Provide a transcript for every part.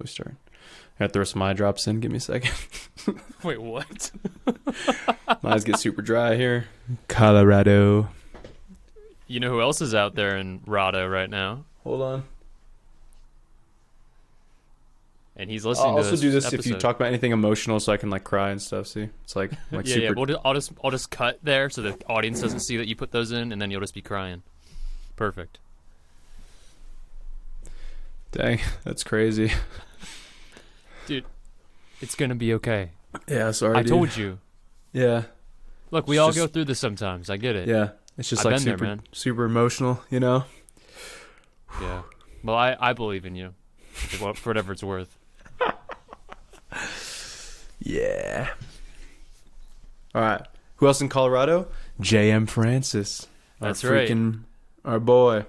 We start. I gotta throw some eye drops in. Give me a second. Wait, what? My eyes get super dry here. Colorado. You know who else is out there in Rado right now? Hold on. And he's I'll listening to also this do this episode. if you talk about anything emotional, so I can like cry and stuff. See, it's like Yeah, super. yeah. I'll just cut there so the audience doesn't see that you put those in, and then you'll just be crying. Perfect. Dang, that's crazy. Dude, it's gonna be okay. Yeah, sorry. I dude. told you. Yeah. Look, we It's all just- go through this sometimes. I get it. Yeah, it's just I've like been there, super, man. super emotional. You know. Yeah. Well, I believe in you. For whatever it's worth. Yeah. All right. Who else in Colorado? J.M. Francis. That's our right. freaking, our boy.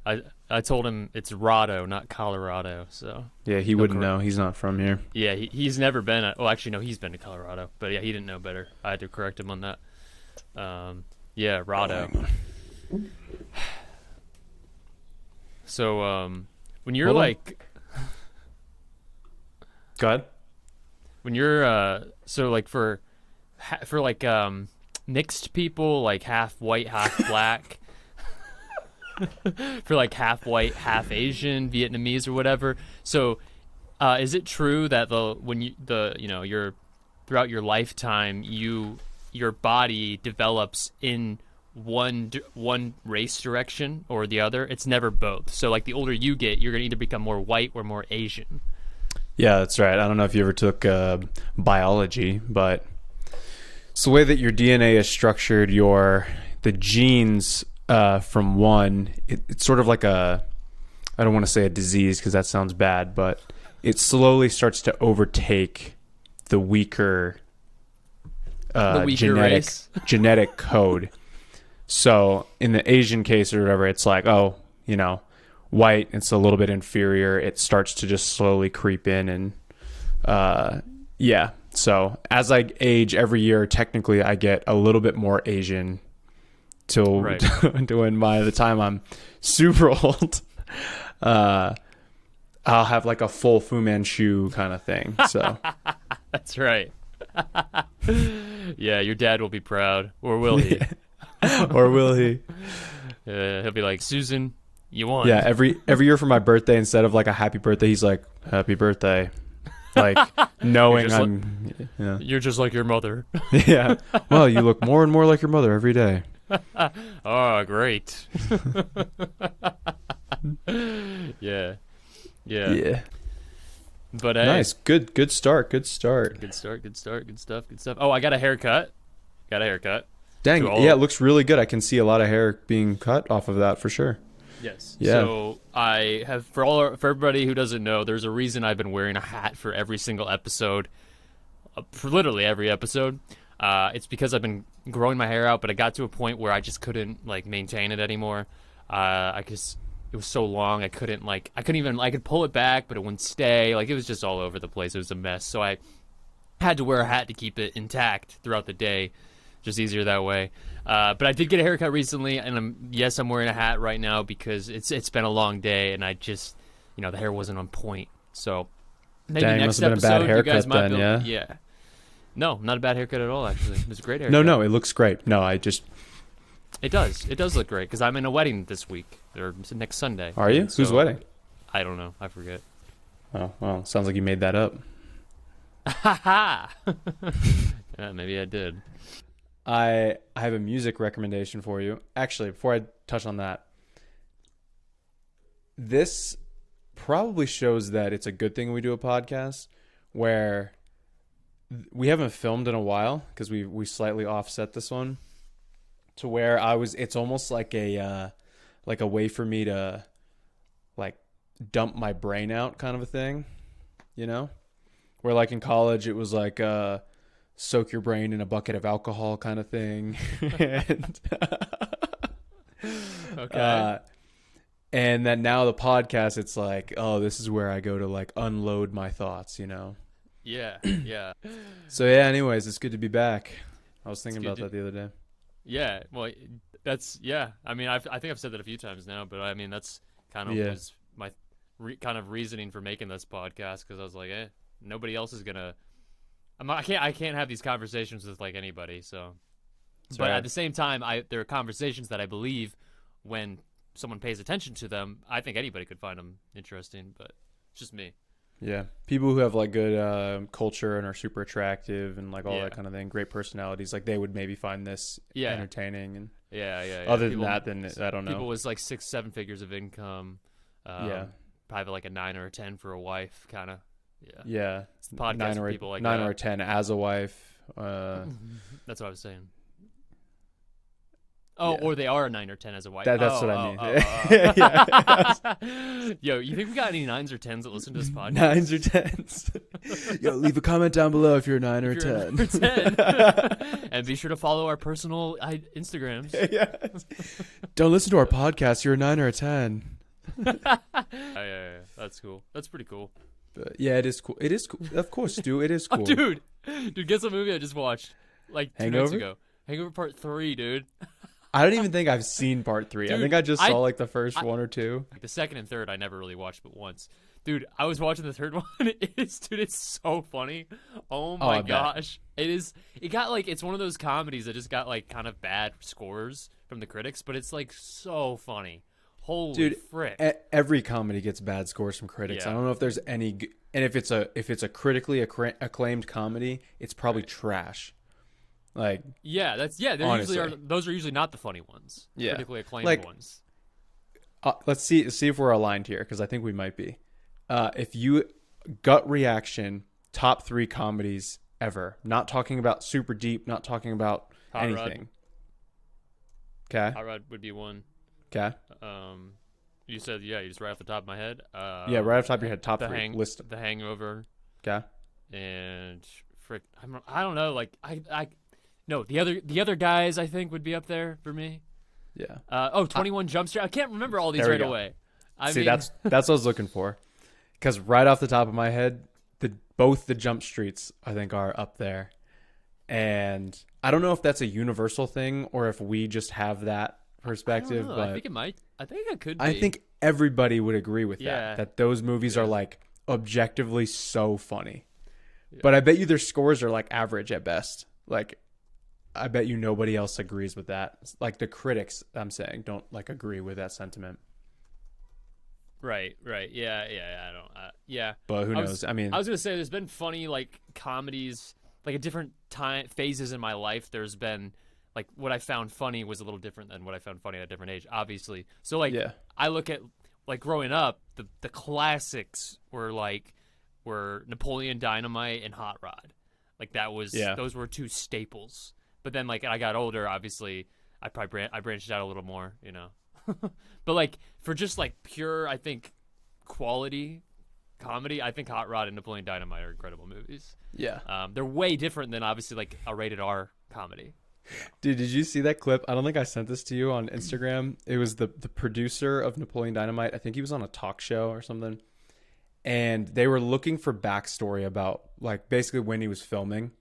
I told him it's Rado, not Colorado. So Yeah, he wouldn't know. He's not from here. yeah, he's never been. Well, actually, no, he's been to Colorado, but yeah, he didn't know better. I had to correct him on that. Yeah, Rado. So when you're Hold on. like Go ahead. when you're so like for like mixed people, like half white, half black. For like half white, half Asian, Vietnamese or whatever. So, is it true that you're throughout your lifetime, your body develops in one race direction or the other? It's never both. So, like the older you get, you're gonna either become more white or more Asian. Yeah, that's right. I don't know if you ever took biology, but it's the way that your DNA is structured. The genes from one, it's sort of like I don't want to say a disease because that sounds bad, but it slowly starts to overtake the weaker, genetic code. So in the Asian case or whatever, it's like, white, it's a little bit inferior. It starts to just slowly creep in and yeah. So as I age every year, technically I get a little bit more Asian till Right. by the time I'm super old, I'll have like a full Fu Manchu kind of thing. So That's right. Yeah, your dad will be proud, or will he? or will he? He'll be like, Susan, you won. Yeah, every year for my birthday, instead of like a happy birthday, he's like, happy birthday. Like knowing You're You're just like your mother. yeah. Well, you look more and more like your mother every day. Oh, great. Yeah. Yeah. But hey, Nice. Good start. Good start. Good stuff. Oh, I got a haircut. Dang. To all- Yeah, it looks really good. I can see a lot of hair being cut off of that for sure. Yes. Yeah. So I have for everybody who doesn't know, there's a reason I've been wearing a hat for every single episode, for literally every episode. It's because I've been growing my hair out, but I got to a point where I just couldn't like maintain it anymore. It was so long, I could pull it back, but it wouldn't stay. Like it was just all over the place. It was a mess. So I had to wear a hat to keep it intact throughout the day. Just easier that way. But I did get a haircut recently, and I'm wearing a hat right now because it's been a long day, and I just, the hair wasn't on point. So maybe Dang, next must have been a bad episode, you guys haircut might then, be, yeah. No, not a bad haircut at all. Actually, it was a great haircut. No, it looks great. No, I just. It does look great because I'm in a wedding this week or next Sunday. Are you? So, Whose wedding? I don't know. I forget. Oh, well, sounds like you made that up. Ha ha! Yeah, maybe I did. I have a music recommendation for you. Actually, before I touch on that, this probably shows that it's a good thing we do a podcast where we haven't filmed in a while because we slightly offset this one to where it's almost like a way for me to like dump my brain out kind of a thing, where like in college it was like soak your brain in a bucket of alcohol kind of thing. And Okay. And then now the podcast, it's like, oh, this is where I go to like unload my thoughts, Yeah. So yeah, anyways, it's good to be back. I was thinking It's about good that the other day. Yeah. Well, I mean, I think I've said that a few times now, but I mean, that's kind of Yeah. was my kind of reasoning for making this podcast, because I was like, nobody else is gonna. I can't have these conversations with like anybody. So, but at the same time, there are conversations that I believe when someone pays attention to them, I think anybody could find them interesting. But it's just me. Yeah, people who have like good culture and are super attractive and like all that kind of thing, great personalities, like they would maybe find this entertaining. And other than that, then I don't know. People with like 6-7 figures of income, probably like a 9 or a 10 for a wife, kind of. Yeah, it's the podcast 9 or people like 9 that. or a 10 as a wife. That's what I was saying. Oh, or they are a 9 or 10 as a wife. That's what I mean. Yo, you think we got any 9s or 10s that listen to this podcast? 9s or 10s. Yo, leave a comment down below if you're a 9 or 10. 10. And be sure to follow our personal Instagrams. Yeah. Don't listen to our podcast. You're a 9 or a 10. Yeah. That's cool. That's pretty cool. But yeah, it is cool. It is cool. Of course, dude. It is cool. Oh, dude, guess what movie I just watched? Like 2 Hangover? nights ago. Hangover Part 3, dude. I don't even think I've seen Part 3. Dude, I think I just saw like the first 1 or 2. Like the second and third, I never really watched but once. Dude, I was watching the third one. It's so funny. Oh my gosh. It's one of those comedies that just got like kind of bad scores from the critics, but it's like so funny. Holy frick. Every comedy gets bad scores from critics. I don't know if there's any, and if it's a critically acclaimed comedy, it's probably trash. Like those are usually not the funny ones. Yeah, critically acclaimed ones. Let's see if we're aligned here, because I think we might be. If you gut reaction top 3 comedies ever, not talking about super deep, not talking about anything. Okay, Hot Rod would be one. Okay. You said you just right off the top of my head. Yeah, right off the top of your head, top 3 list. The Hangover. Okay. And frick, I don't know. Like no, the other guys I think would be up there for me. Yeah. 21 Jump Street. I can't remember all these right away. That's what I was looking for. Because right off the top of my head, both the Jump Streets I think are up there, and I don't know if that's a universal thing or if we just have that perspective. But I think it might. I think it could be. I think everybody would agree with that those movies are like objectively so funny. Yeah. But I bet you their scores are like average at best. Like, I bet you nobody else agrees with that. Like the critics, I'm saying, don't like agree with that sentiment. Right. Yeah. I don't. Yeah. But who knows? I mean, I was gonna say there's been funny like comedies, like at different phases in my life. There's been like what I found funny was a little different than what I found funny at a different age, obviously. So like, I look at like growing up, the classics were Napoleon Dynamite and Hot Rod. Like that was those were 2 staples. But then like I got older, obviously I branched out a little more, you know. But like for just like pure, I think, quality comedy, I think Hot Rod and Napoleon Dynamite are incredible movies. Yeah. They're way different than obviously like a rated R comedy. Dude, did you see that clip? I don't think I sent this to you on Instagram. It was the producer of Napoleon Dynamite. I think he was on a talk show or something. And they were looking for backstory about like basically when he was filming.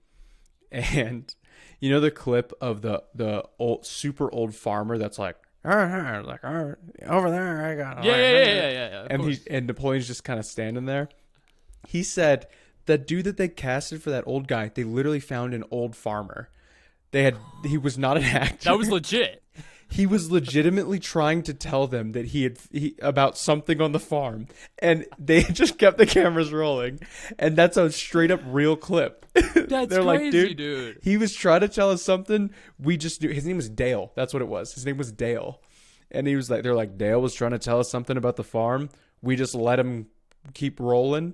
And you know the clip of the old super old farmer that's like over there I got yeah. And Napoleon's just kind of standing there. He said that dude that they casted for that old guy, they literally found an old farmer. He was not an actor. That was legit. He was legitimately trying to tell them that he about something on the farm, and they just kept the cameras rolling, and that's a straight up real clip. That's They're crazy, like, dude. He was trying to tell us something. We just knew his name was Dale. That's what it was. His name was Dale, and he was like, they're like, Dale was trying to tell us something about the farm. We just let him keep rolling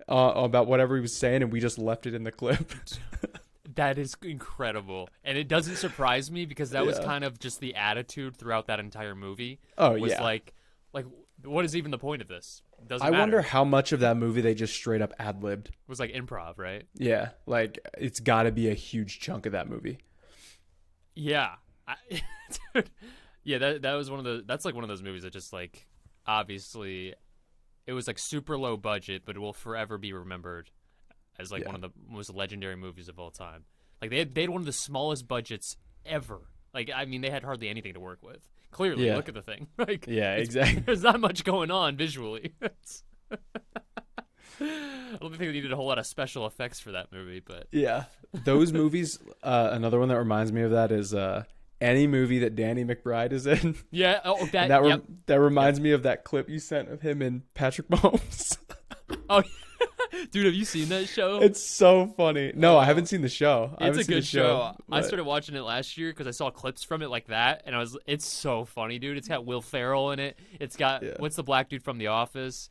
about whatever he was saying, and we just left it in the clip. That is incredible. And it doesn't surprise me because that was kind of just the attitude throughout that entire movie. Oh, was yeah. Like, what is even the point of this? Doesn't I matter. wonder how much of that movie they just straight up ad-libbed. It was like improv, right? Yeah. Like, it's got to be a huge chunk of that movie. Yeah. Dude, yeah, that was that's like one of those movies that just like, obviously, it was like super low budget, but it will forever be remembered as like one of the most legendary movies of all time. Like they had one of the smallest budgets ever. Like, I mean, they had hardly anything to work with. Clearly, look at the thing. Like, exactly. There's not much going on visually. I don't think they needed a whole lot of special effects for that movie, but Yeah, those movies. Another one that reminds me of that is any movie that Danny McBride is in. yeah, oh that And yep. that reminds me of that clip you sent of him and Patrick Mahomes. Oh, dude, have you seen that show? It's so funny. No, I haven't seen the show. I It's haven't a seen the good show. I but- started watching it last year because I saw clips from it like that, and it's so funny, dude. It's got Will Ferrell in it. It's got what's the black dude from The Office?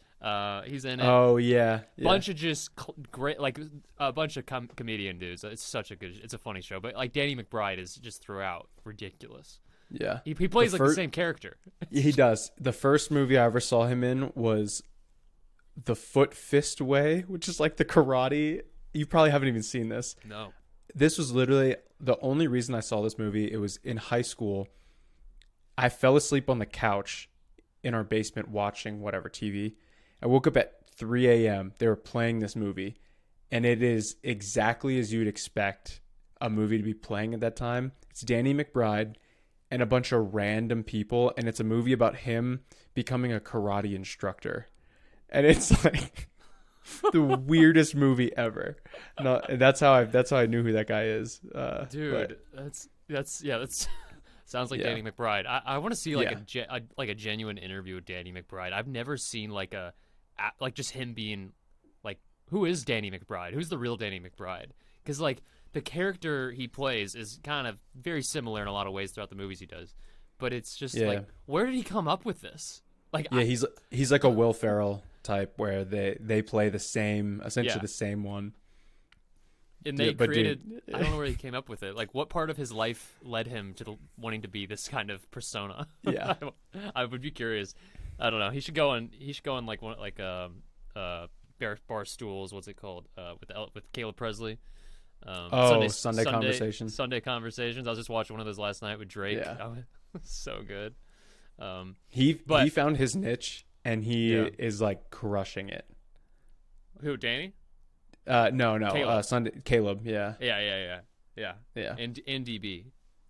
He's in it. Oh yeah, yeah. Bunch of just great, like a bunch of comedian dudes. It's a funny show. But like Danny McBride is just throughout ridiculous. Yeah. He plays The like the same character. He does. The first movie I ever saw him in was The Foot Fist Way, which is like the karate. You probably haven't even seen this. No. This was literally the only reason I saw this movie. It was in high school. I fell asleep on the couch in our basement watching whatever TV. I woke up at 3 a.m. They were playing this movie, and it is exactly as you'd expect a movie to be playing at that time. It's Danny McBride and a bunch of random people, and it's a movie about him becoming a karate instructor. And it's like the weirdest movie ever. No, and that's how I knew who that guy is. Dude, that's sounds like Danny McBride. I want to see like a genuine interview with Danny McBride. I've never seen like just him being like, who is Danny McBride? Who's the real Danny McBride? Because like the character he plays is kind of very similar in a lot of ways throughout the movies he does, but it's just like, where did he come up with this? Like, he's like a Will Ferrell type where they play the same, essentially the same one. And they created, I don't know where he came up with it. Like, what part of his life led him to wanting to be this kind of persona? Yeah. I would be curious. I don't know. He should go on like one bar stools. What's it called? With Caleb Presley. Sunday Conversations. Sunday Conversations. I was just watching one of those last night with Drake. Yeah. Oh, so good. He found his niche and he is like crushing it. Who, Danny? No. Caleb. Caleb. Yeah. Yeah. And DB.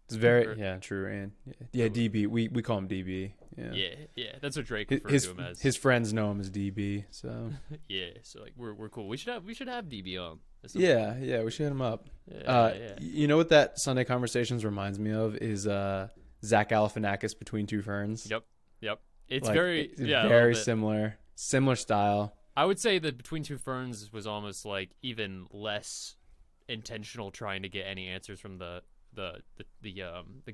It's very true. And DB. We call him DB. Yeah. That's what Drake refers to him as. His friends know him as DB. So yeah. So like we're cool. We should have DB on. Yeah. We should hit him up. You know what that Sunday Conversations reminds me of is Zach Galifianakis Between Two Ferns. Yep. It's like, very very similar style. I would say that Between Two Ferns was almost like even less intentional trying to get any answers from the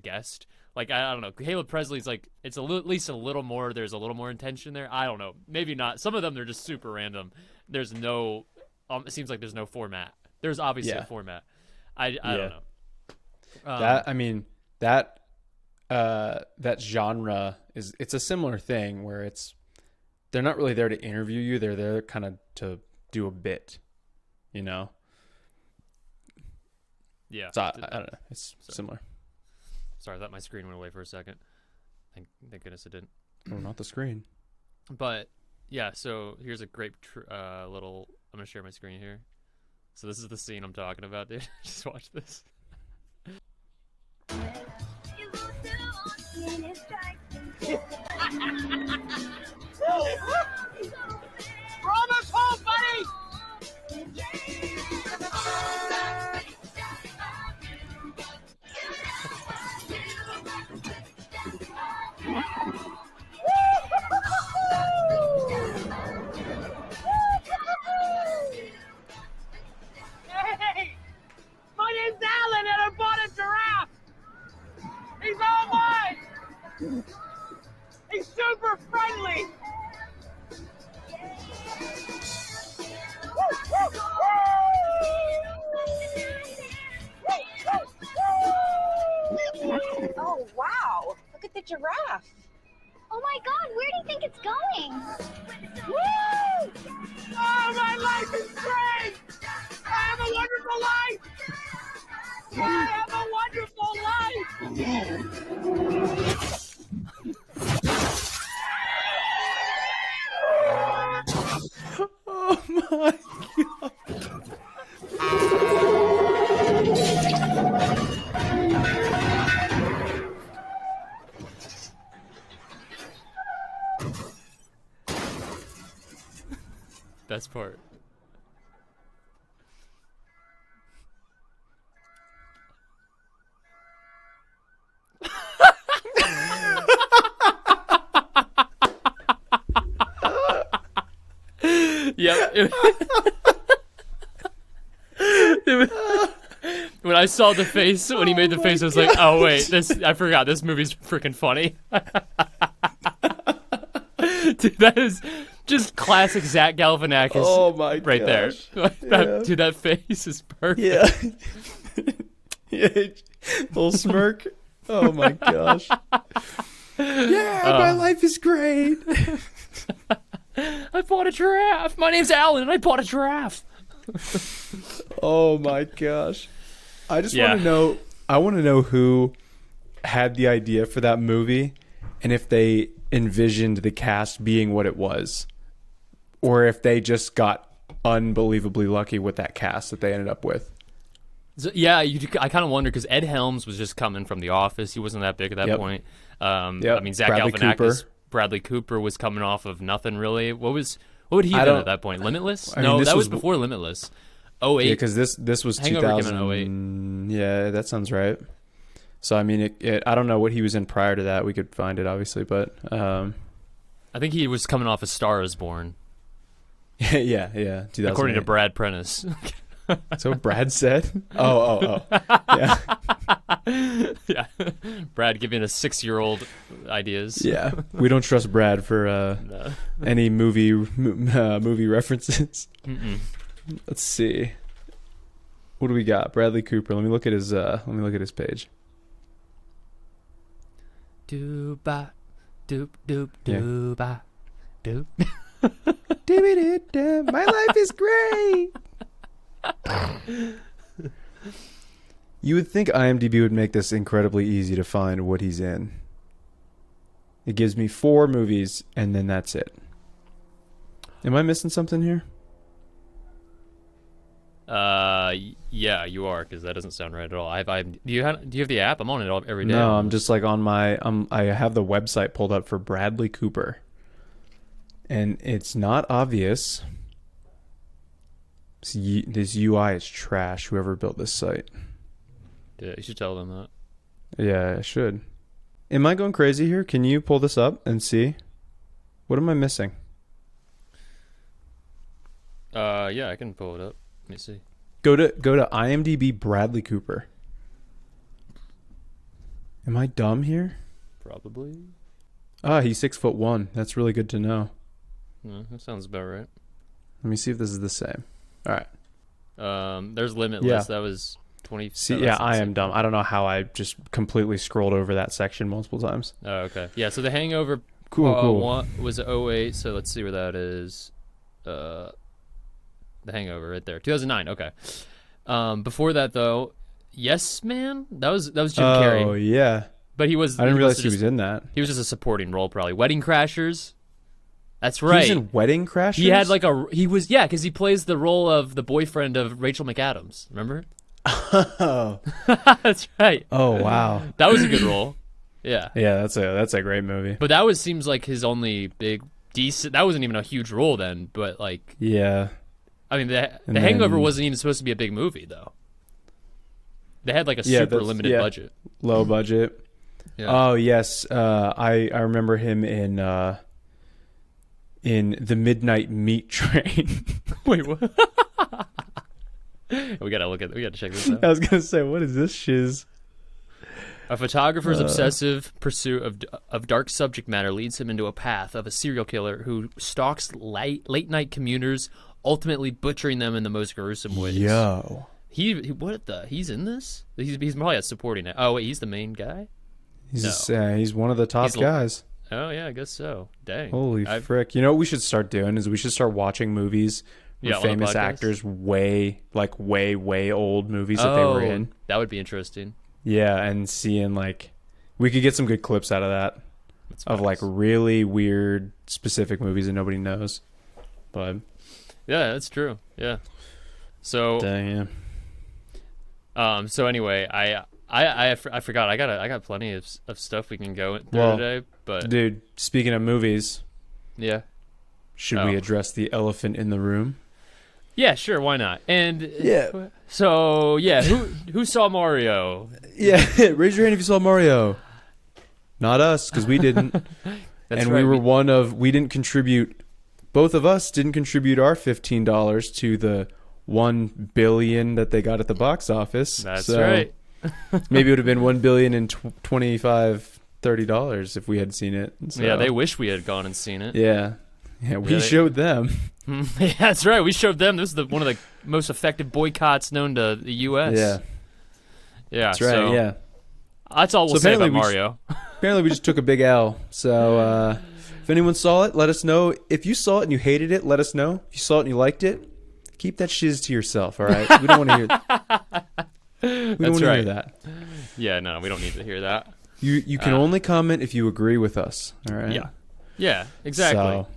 guest. Like I don't know, Caleb Presley's like it's at least a little more. There's a little more intention there. I don't know, maybe not. Some of them they're just super random. There's no. It seems like there's no format. There's obviously a format. I don't know. That genre it's a similar thing where they're not really there to interview you. They're there kind of to do a bit, you know? Yeah. So I don't know. It's similar. Sorry, I thought my screen went away for a second. Thank goodness it didn't. Oh, not the screen. But yeah, so here's a great little. I'm gonna share my screen here. So this is the scene I'm talking about, dude. Just watch this. We're almost home, buddy! Hey! My name's Alan and I bought a giraffe! He's all mine! He's super friendly! best part. Yep. When I saw the face, when he made the face, I was like, "Oh wait, I forgot this movie's freaking funny." Dude, that is just classic Zach Galifianakis. Oh my right gosh. there. Dude, that face is perfect. Yeah. Yeah. Little smirk. Oh my gosh. Yeah, my life is great. I bought a giraffe. My name's Alan, and I bought a giraffe. Oh my gosh. I just Yeah. want to know. I want to know who had the idea for that movie, and if they envisioned the cast being what it was, or if they just got unbelievably lucky with that cast that they ended up with. So, yeah, I kind of wonder because Ed Helms was just coming from The Office. He wasn't that big at that Yep. point. Yep. I mean, Zach Bradley Galifianakis, Cooper. Bradley Cooper was coming off of nothing really. What would he have don't- done at that point? Limitless? I mean, No, this that was was- before Limitless. 08. Yeah, because this was Hangover came in 2000. Yeah, that sounds right. So I mean, I don't know what he was in prior to that. We could find it obviously, but I think he was coming off of Star is Born, yeah. according 2008. to Brad Prentice. So Brad said, "Oh, yeah, Yeah, Brad giving a 6-year-old ideas. yeah." We don't trust Brad for No. any movie references. Mm-mm. Let's see. What do we got? Bradley Cooper. Let me look at his page. Dooba, doop, doop, Yeah. dooba, doop. My life is great. You would think IMDb would make this incredibly easy to find what he's in. It gives me 4 movies, and then that's it. Am I missing something here? Yeah, you are, because that doesn't sound right at all. Do you have the app? I'm on it every day. No, I'm just like on my. I have the website pulled up for Bradley Cooper, and it's not obvious. This UI is trash. Whoever built this site. Yeah, you should tell them that. Yeah, I should. Am I going crazy here? Can you pull this up and see? What am I missing? Yeah, I can pull it up. Let me see. Go to IMDb Bradley Cooper. Am I dumb here? Probably. Ah, he's 6'1". That's really good to know. No, that sounds about right. Let me see if this is the same. All right. There's Limitless. Yeah. That was 20. See, no, yeah, that's I insane. am dumb. I don't know how I just completely scrolled over that section multiple times. Oh, okay. Yeah, so The Hangover Cool. was 08, so let's see where that is. The Hangover right there. 2009, okay. Before that, though, Yes Man? That was Jim Carrey. Oh, yeah. But he was... I didn't realize was he was just- in that. He was just a supporting role, probably. Wedding Crashers? That's He right. was in Wedding Crashers? He had like because he plays the role of the boyfriend of Rachel McAdams. Remember? Oh. That's right. Oh, wow. That was a good role. Yeah. Yeah, that's a great movie. But that seems like his only big decent. That wasn't even a huge role then. But like, Yeah. I mean, the And Hangover then- wasn't even supposed to be a big movie though. They had like a Yeah, super that's- limited yeah. budget. Low budget. Yeah. Oh, yes. I remember him in The Midnight Meat Train. Wait, what? we gotta check this out. I was going to say, what is this shiz? A photographer's obsessive pursuit of dark subject matter leads him into a path of a serial killer who stalks late night commuters, ultimately butchering them in the most gruesome ways. Yo. He's in this? He's probably a supporting it. Oh wait, he's the main guy? He's one of the top He's guys. Oh yeah, I guess so. Dang. Holy frick. You know what we should start doing is we should start watching movies with Yeah, on the famous podcast? actors way old movies that they were in. That would be interesting. Yeah, and seeing like we could get some good clips out of that. That's Of like nice. really weird specific movies that nobody knows. But Yeah, that's true. Yeah. So dang, yeah. so anyway, I forgot. I got plenty of stuff we can go through Well, today, but Dude, speaking of movies, yeah. should we address the elephant in the room? Yeah, sure, why not? And Yeah. so yeah, who saw Mario? Yeah, raise your hand if you saw Mario. Not us, because we didn't. That's and right, we didn't contribute, both of us didn't contribute our $15 to the $1 billion that they got at the box office. That's so right. maybe it would have been $1 billion and $25-$30 if we had seen it. So, Yeah, they wish we had gone and seen it. Yeah, we showed them. Yeah, that's right. We showed them. This is one of the most effective boycotts known to the U.S. Yeah, that's right. So Yeah, that's all we'll say about Mario. Apparently, we just took a big L. So, if anyone saw it, let us know. If you saw it and you hated it, let us know. If you saw it and you liked it, keep that shiz to yourself. All right, we don't want to hear. We don't want to hear that. Yeah, no, we don't need to hear that. You can only comment if you agree with us. All right. Yeah, exactly. So,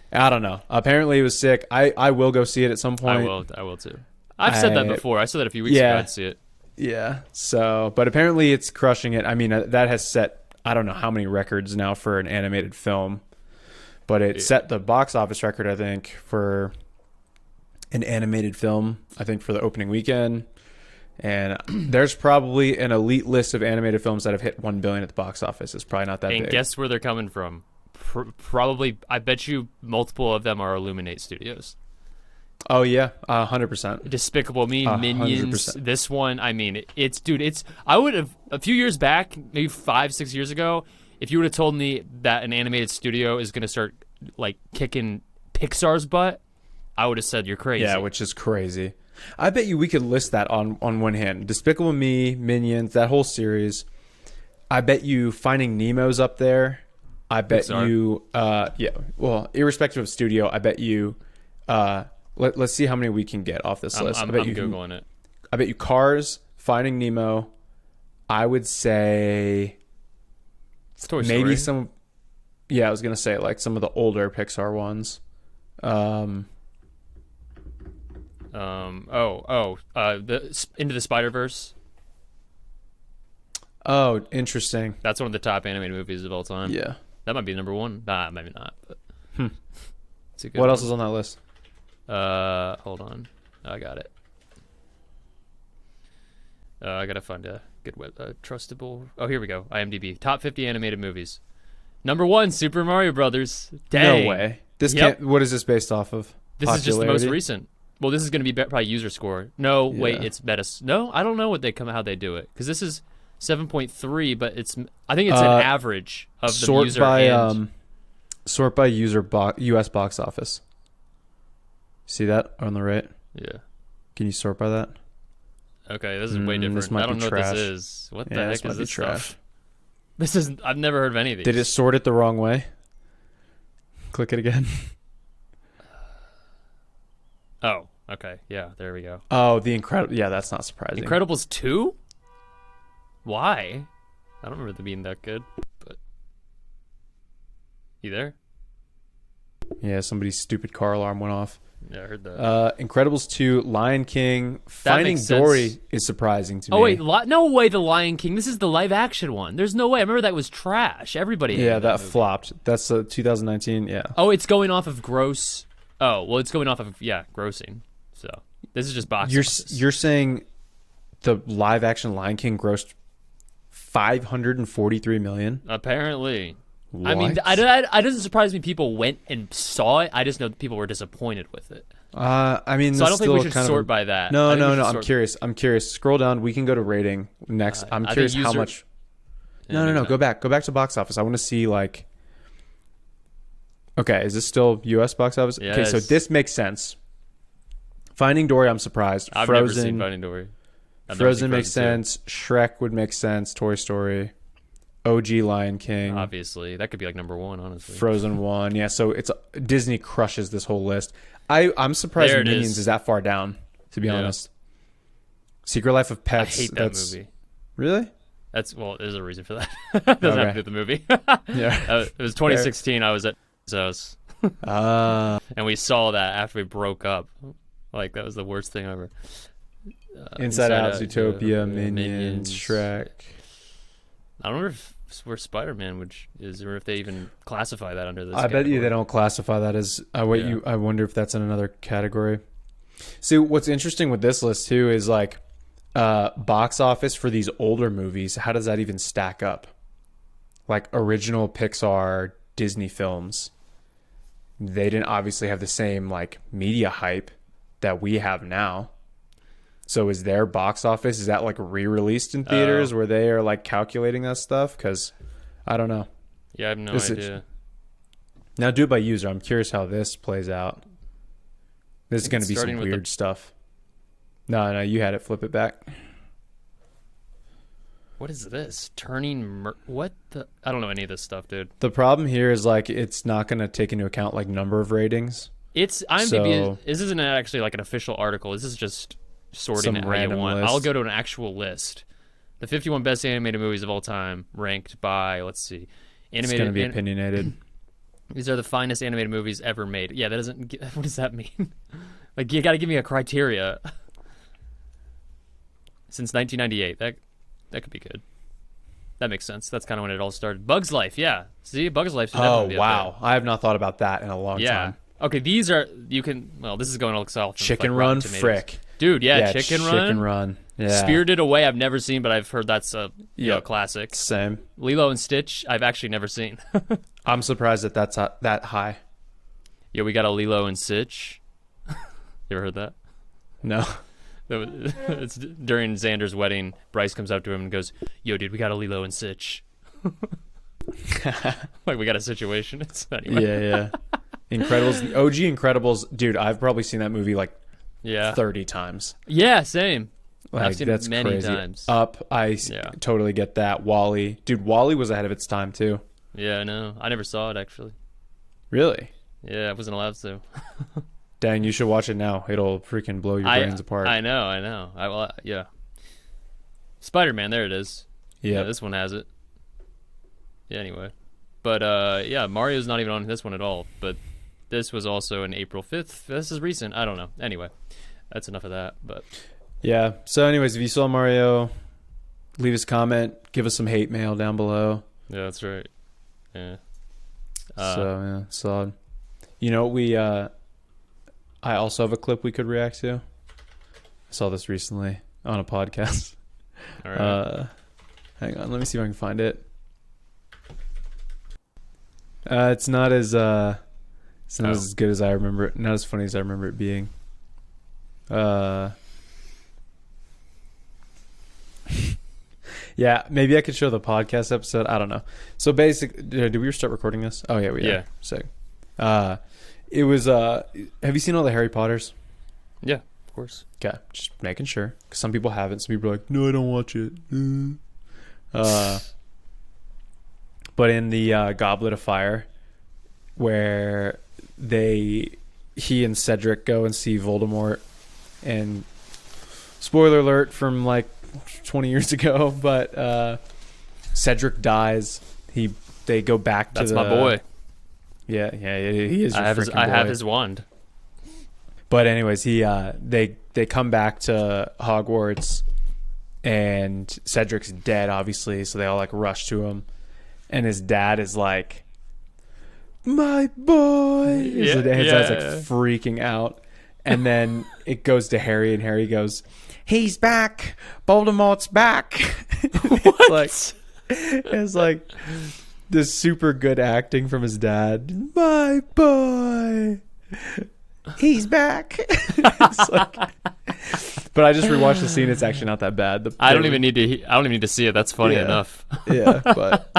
I don't know. Apparently, it was sick. I will go see it at some point. I will too. I've said that before. I said that a few weeks ago. I'd see it. Yeah. So, but apparently, it's crushing it. I mean, that has set, I don't know how many records now for an animated film, but it set the box office record, I think, for an animated film, I think, for the opening weekend. And there's probably an elite list of animated films that have hit 1 billion at the box office. It's probably not that big. And guess where they're coming from? Probably, I bet you multiple of them are Illuminate Studios. Oh yeah, 100%. Despicable Me, Minions. 100%. This one, I mean, it's I would have, a few years back, maybe 5-6 years ago, if you would have told me that an animated studio is going to start like kicking Pixar's butt, I would have said you're crazy. Yeah, which is crazy. I bet you we could list that on one hand. Despicable Me, Minions, that whole series. I bet you Finding Nemo's up there. I bet Pixar. you, well, irrespective of studio, I bet you, let's see how many we can get off this list. I'm Googling it. I bet you Cars, Finding Nemo, I would say Toy Story. maybe some, I was going to say like some of the older Pixar ones. Into the Spider-Verse. Oh, interesting. That's one of the top animated movies of all time. Yeah. That might be number one. Nah, maybe not. But it's a good What one. else is on that list? Hold on. I got it. I gotta find a good trustable. Oh, here we go. IMDb top 50 animated movies. Number 1, Super Mario Brothers. Dang. No way. This can't. What is this based off of? This is just the most recent. Well, this is going to be probably user score. No, wait, it's No, I don't know how they do it because this is 7.3, but I think it's an average of the user sort by U.S. box office. See that on the right? Yeah. Can you sort by that? Okay, this is way different. This might I don't be know trash. what this is. What the heck is this trash? stuff? This is. I've never heard of any of these. Did it sort it the wrong way? Click it again. Oh, okay. Yeah, there we go. Oh, The Incredible. Yeah, that's not surprising. Incredibles 2? Why? I don't remember them being that good. But you there? Yeah, somebody's stupid car alarm went off. Yeah, I heard that. Incredibles 2, Lion King, Finding makes sense. Dory is surprising to me. Oh wait, no way! The Lion King. This is the live action one. There's no way. I remember that was trash. Everybody. Hated that movie. Flopped. That's 2019. Yeah. Oh, it's going off of gross. Oh well, it's going off of grossing. So this is just box office. You're saying the live action Lion King grossed $543 million? Apparently. What? I mean, it doesn't surprise me people went and saw it. I just know that people were disappointed with it. I mean, so I don't think we should kind sort by that. No. I'm curious. Scroll down. We can go to rating next. I'm curious how much. No. Go back to box office. I want to see like. Okay, is this still U.S. box office? Yes. Okay, so this makes sense. Finding Dory, I'm surprised. I've Frozen, never seen Finding Dory. Frozen makes sense. Shrek would make sense. Toy Story. OG Lion King. Obviously. That could be like number 1, honestly. Frozen 1. Yeah, so it's Disney crushes this whole list. I'm surprised Minions is that far down, to be honest. Secret Life of Pets. I hate that movie. Really? There's a reason for that. Doesn't have to do with the movie. Yeah. It was 2016. I was at his house. And we saw that after we broke up. Like, that was the worst thing ever. Inside Out, Zootopia, Minions, Shrek. I don't know where Spider-Man is, or if they even classify that under this. I bet you they don't classify that as. I wonder if that's in another category. See, what's interesting with this list too is like box office for these older movies. How does that even stack up? Like original Pixar Disney films, they didn't obviously have the same like media hype that we have now. So is their box office, is that like re-released in theaters where they are like calculating that stuff? Because I don't know. Yeah, I have no idea. Now do it by user. I'm curious how this plays out. This is going to be some weird stuff. No, you had it. Flip it back. What is this? What the? I don't know any of this stuff, dude. The problem here is like it's not going to take into account like number of ratings. It's IMDb. This isn't actually like an official article. This is just sorting it how you want. I'll go to an actual list. The 51 best animated movies of all time, ranked by, let's see, animated. It's going to be opinionated. These are the finest animated movies ever made. Yeah, that doesn't. What does that mean? Like you got to give me a criteria. Since 1998, that could be good. That makes sense. That's kind of when it all started. Bugs Life, yeah. See, Bugs Life. Oh wow, I have not thought about that in a long time. Okay, these are this is going to look south. Chicken like Run, frick. Dude, yeah, Chicken Run. Yeah. Spirited Away, I've never seen, but I've heard that's a classic. Same. Lilo and Stitch, I've actually never seen. I'm surprised that that's that high. Yeah, we got a Lilo and Stitch. You ever heard that? No. It's during Xander's wedding. Bryce comes up to him and goes, "Yo, dude, we got a Lilo and Stitch." Like we got a situation. Anyway. Yeah. Incredibles, the OG Incredibles, dude. I've probably seen that movie like 30 times. Yeah, same. Like, I've seen it many times. Up, totally get that. Wall-E, dude. Wall-E was ahead of its time too. Yeah, no, I never saw it actually. Really? Yeah, I wasn't allowed to. Dang, you should watch it now. It'll freaking blow your brains apart. I know. Yeah. Spider-Man, there it is. Yep. Yeah, this one has it. Yeah, anyway. But, Mario's not even on this one at all. But this was also in April 5th. This is recent. I don't know. Anyway, that's enough of that. But yeah. So anyways, if you saw Mario, leave us a comment. Give us some hate mail down below. Yeah, that's right. Yeah. Solid. You know, I also have a clip we could react to. I saw this recently on a podcast. All right. Hang on, let me see if I can find it. It's not as as good as I remember it. Not as funny as I remember it being. Yeah, maybe I could show the podcast episode. I don't know. So did we start recording this? Oh yeah, we are. Yeah. Sick. It was. Have you seen all the Harry Potters? Yeah, of course. Okay, just making sure. Because some people haven't. Some people are like, no, I don't watch it. But in the Goblet of Fire, where he and Cedric go and see Voldemort, and spoiler alert from like 20 years ago, but Cedric dies. They go back to That's my boy. Yeah, he is. I have his wand. But anyways, they come back to Hogwarts, and Cedric's dead, obviously. So they all like rush to him, and his dad is like, "My boy!" His dad's like freaking out, and then it goes to Harry, and Harry goes, "He's back! Voldemort's back!" It's like this super good acting from his dad. My boy, he's back. It's like, but I just rewatched the scene. It's actually not that bad. I don't even need to see it. That's funny enough. Yeah, but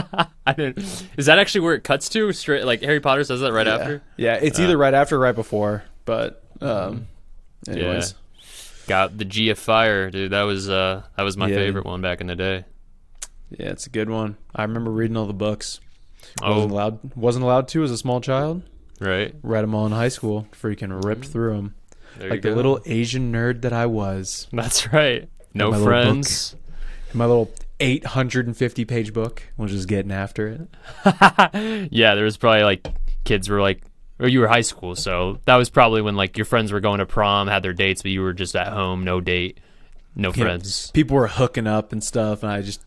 I didn't. Is that actually where it cuts to? Straight like Harry Potter says that right after. Yeah, it's either right after or right before. But anyways, got the G of Fire, dude. That was my favorite one back in the day. Yeah, it's a good one. I remember reading all the books. Wasn't allowed to as a small child. Right. Read them all in high school. Freaking ripped through them. Like the little Asian nerd that I was. That's right. No friends. My little 850-page book. Was just getting after it. Yeah, there was probably like kids were like, or you were high school, so that was probably when like your friends were going to prom, had their dates, but you were just at home, no date, no friends. People were hooking up and stuff, and I just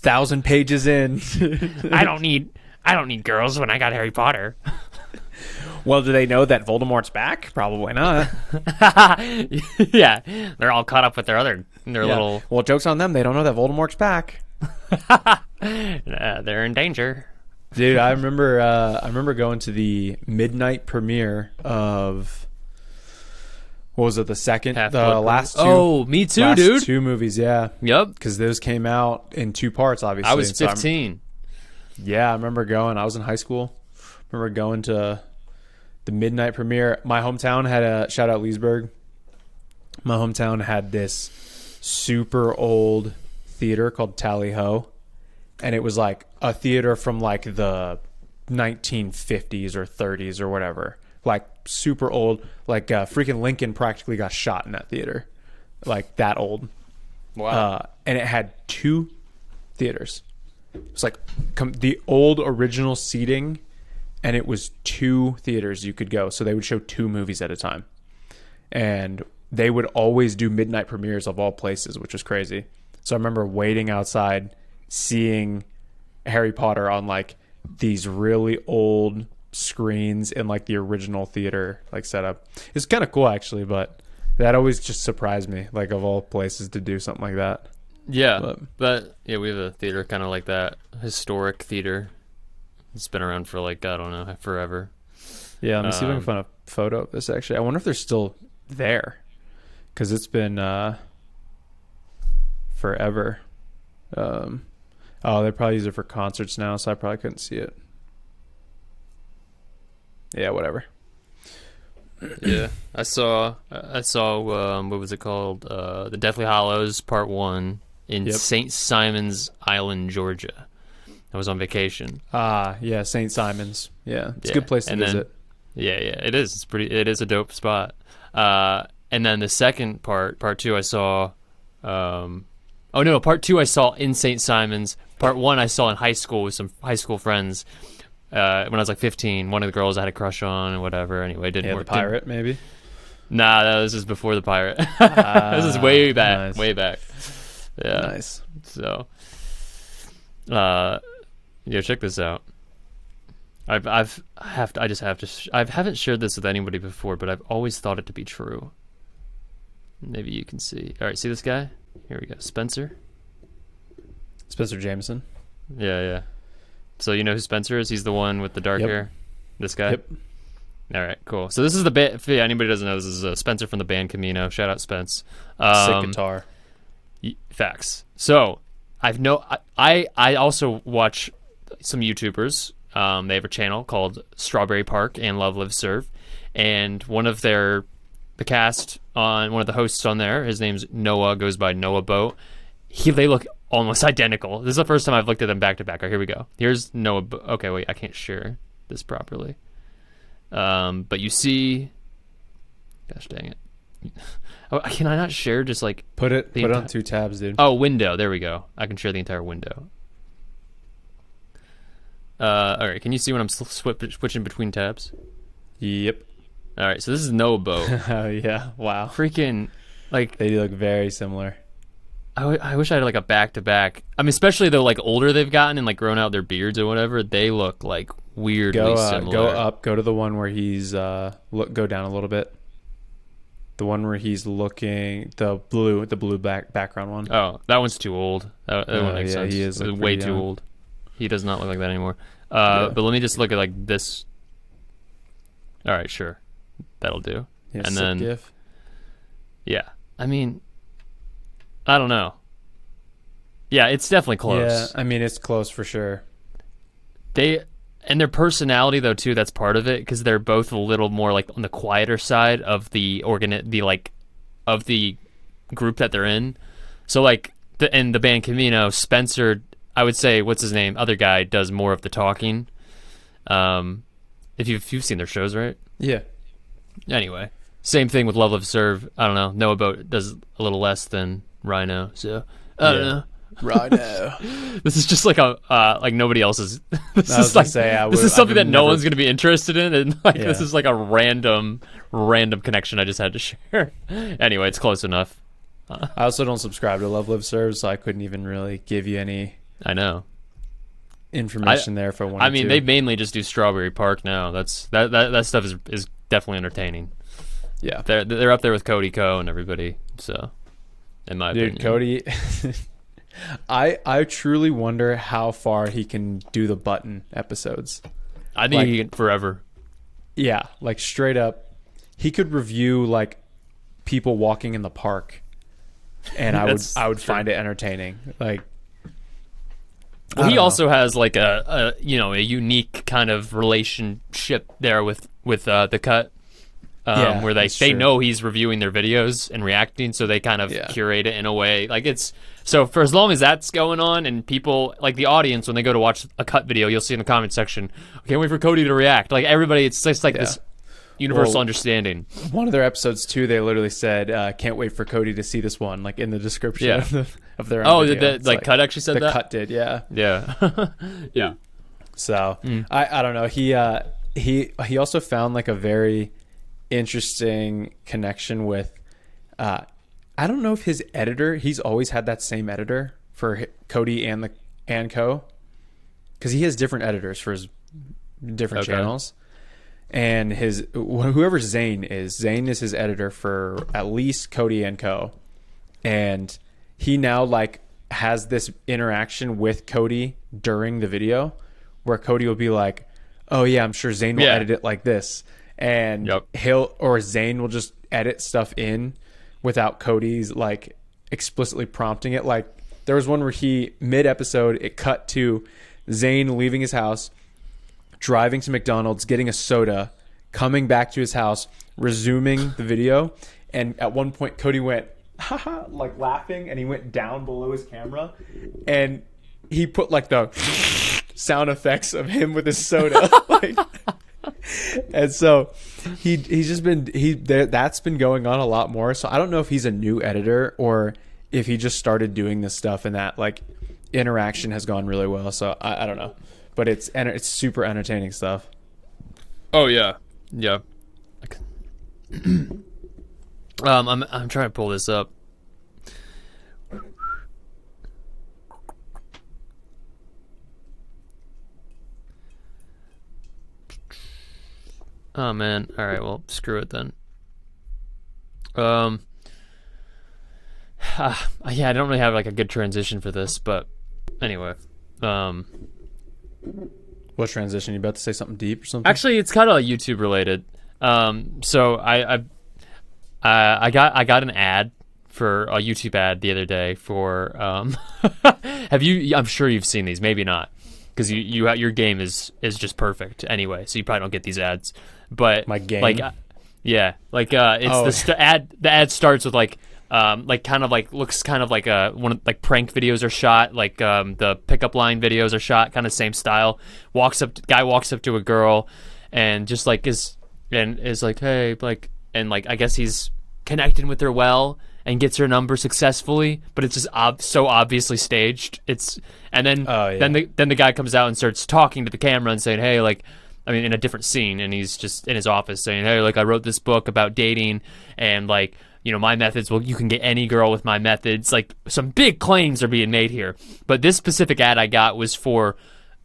1,000 pages in. I don't need girls when I got Harry Potter. Well, do they know that Voldemort's back? Probably not. Yeah, they're all caught up with their little. Well, joke's on them. They don't know that Voldemort's back. They're in danger. Dude, I remember going to the midnight premiere of, what was it, the last two? Oh, me too, last dude. 2 movies, yeah. Yep. Because those came out in 2 parts, obviously. I was 15. Yeah, I remember going. I was in high school. I remember going to the midnight premiere. My hometown had shout out Leesburg. My hometown had this super old theater called Tally Ho. And it was like a theater from like the 1950s or 30s or whatever. Like super old. Like freaking Lincoln practically got shot in that theater. Like that old. Wow. And it had 2 theaters. It was like the old original seating, and it was 2 theaters you could go. So they would show 2 movies at a time. And they would always do midnight premieres of all places, which was crazy. So I remember waiting outside, seeing Harry Potter on like these really old screens in like the original theater like setup. It's kind of cool actually, but that always just surprised me, like of all places to do something like that. Yeah, but yeah, we have a theater kind of like that, historic theater. It's been around for like, I don't know, forever. Yeah, let me see if I can find a photo of this actually. I wonder if they're still there, because it's been forever. They probably use it for concerts now, so I probably couldn't see it. Yeah, whatever. Yeah, I saw what was it called? The Deathly Hallows Part 1 in St. Simon's Island, Georgia. I was on vacation. Yeah, St. Simon's. Yeah, it's a good place to visit. Yeah, it is. It is a dope spot. And then the second part 2, I saw. Part 2 I saw in St. Simon's. Part 1 I saw in high school with some high school friends. When I was like 15, one of the girls I had a crush on and whatever. Anyway, it didn't work. The pirate, maybe? Nah, this is before the pirate. This is way back. Nice. Way back. Yeah. Nice. So, check this out. I haven't shared this with anybody before, but I've always thought it to be true. Maybe you can see. All right, see this guy? Here we go. Spencer Jameson. Yeah. So you know who Spencer is? He's the one with the dark hair. This guy. Yep. All right, cool. So this is the band. If anybody doesn't know, this is Spencer from the band Camino. Shout out Spence. Sick guitar. Facts. So I also watch some YouTubers. They have a channel called Strawberry Park and Love Live Serve, and one of the cast on one of the hosts on there, his name's Noah, goes by Noah Boat. They look almost identical. This is the first time I've looked at them back to back. All right, here we go. Here's Noah. Okay, wait, I can't share this properly. But you see, gosh dang it. Oh, can I not share just like put it on 2 tabs, dude? Oh, window. There we go. I can share the entire window. All right. Can you see when I'm switching between tabs? Yep. All right. So this is Noah Boat. Oh yeah. Wow. Freaking like they look very similar. I wish I had like a back to back. I mean, especially though, like older they've gotten and like grown out their beards or whatever. They look like weirdly similar. Go up. Go to the one where he's go down a little bit. The one where he's looking the blue background one. Oh, that one's too old. That one makes sense. He is way too old. He does not look like that anymore. But let me just look at like this. All right, sure, that'll do. Yeah, and then GIF. Yeah, I mean, I don't know. Yeah, it's definitely close. Yeah, I mean it's close for sure. And their personality though too, that's part of it, because they're both a little more like on the quieter side of the of the group that they're in. So like in the band Camino, Spencer, I would say, what's his name? Other guy does more of the talking. If you've seen their shows, right? Yeah. Anyway, same thing with Love Live Serve. I don't know. Noah Boat does a little less than Rhino, so I don't know. Rhino. This is just like a like nobody else's. This is something that no one's going to be interested in, and like this is like a random connection I just had to share. Anyway, it's close enough. I also don't subscribe to Love Live Serve, so I couldn't even really give you any I know. information there for one. I mean, they mainly just do Strawberry Park now. That stuff is definitely entertaining. Yeah, they're up there with Cody Ko and everybody. So, in my opinion, Cody, I truly wonder how far he can do the button episodes. I think he can forever. Yeah, like straight up, he could review like people walking in the park, and I would find it entertaining. Like, well, he also has like a unique kind of relationship there with the cut. Where they know he's reviewing their videos and reacting, so they kind of curate it in a way. Like it's so for as long as that's going on, and people like the audience when they go to watch a cut video, you'll see in the comment section, I can't wait for Cody to react. Like everybody, it's just like this universal understanding. One of their episodes too, they literally said, "Can't wait for Cody to see this one." Like in the description of their own video. Did the cut actually said that? The cut did, yeah. Yeah. So I don't know. He also found like a very interesting connection with I don't know if his editor, he's always had that same editor for Cody and Co, because he has different editors for his different channels, and whoever Zane is his editor for at least Cody and Co, and he now like has this interaction with Cody during the video where Cody will be like, oh yeah, I'm sure Zane will edit it like this. And Zane will just edit stuff in without Cody's like explicitly prompting it. Like there was one where he mid-episode, it cut to Zane leaving his house, driving to McDonald's, getting a soda, coming back to his house, resuming the video, and at one point Cody went haha, like laughing, and he went down below his camera, and he put like the sound effects of him with his soda. Like, and so he's just been that's been going on a lot more. So I don't know if he's a new editor or if he just started doing this stuff and that like interaction has gone really well. So I don't know, but it's super entertaining stuff. Oh yeah. I'm trying to pull this up. Oh man. All right, well, screw it then. Yeah, I don't really have like a good transition for this, but anyway. What transition? You about to say something deep or something? Actually, it's kind of YouTube related. So I got an ad for a YouTube ad the other day for have you? I'm sure you've seen these, maybe not, because your game is just perfect anyway, so you probably don't get these ads. But my game, like, it's the ad. The ad starts with like kind of like looks kind of like like prank videos are shot, like the pickup line videos are shot, kind of same style. Guy walks up to a girl, and just like is like, hey, like, and like I guess he's connecting with her well and gets her number successfully, but it's just so obviously staged. Then the guy comes out and starts talking to the camera and saying, hey, like, I mean, in a different scene, and he's just in his office saying, hey, like, I wrote this book about dating, and like, you know, my methods, well, you can get any girl with my methods. Like, some big claims are being made here. But this specific ad I got was for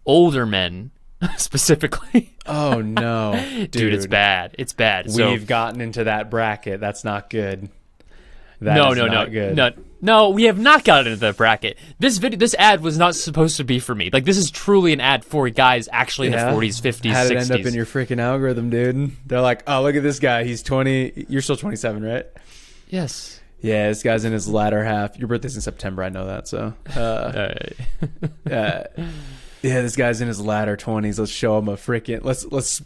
older men specifically. Oh no, dude, it's bad. It's bad. We've gotten into that bracket. That's not good. No, Good. No, we have not gotten into the bracket. This ad was not supposed to be for me. Like, this is truly an ad for guys actually in their 40s, 50s, How 60s. did it end up in your freaking algorithm, dude? They're like, oh, look at this guy. He's 20. You're still 27, right? Yes. Yeah, this guy's in his latter half. Your birthday's in September. I know that. So, yeah, this guy's in his latter 20s. Let's show him a freaking. Let's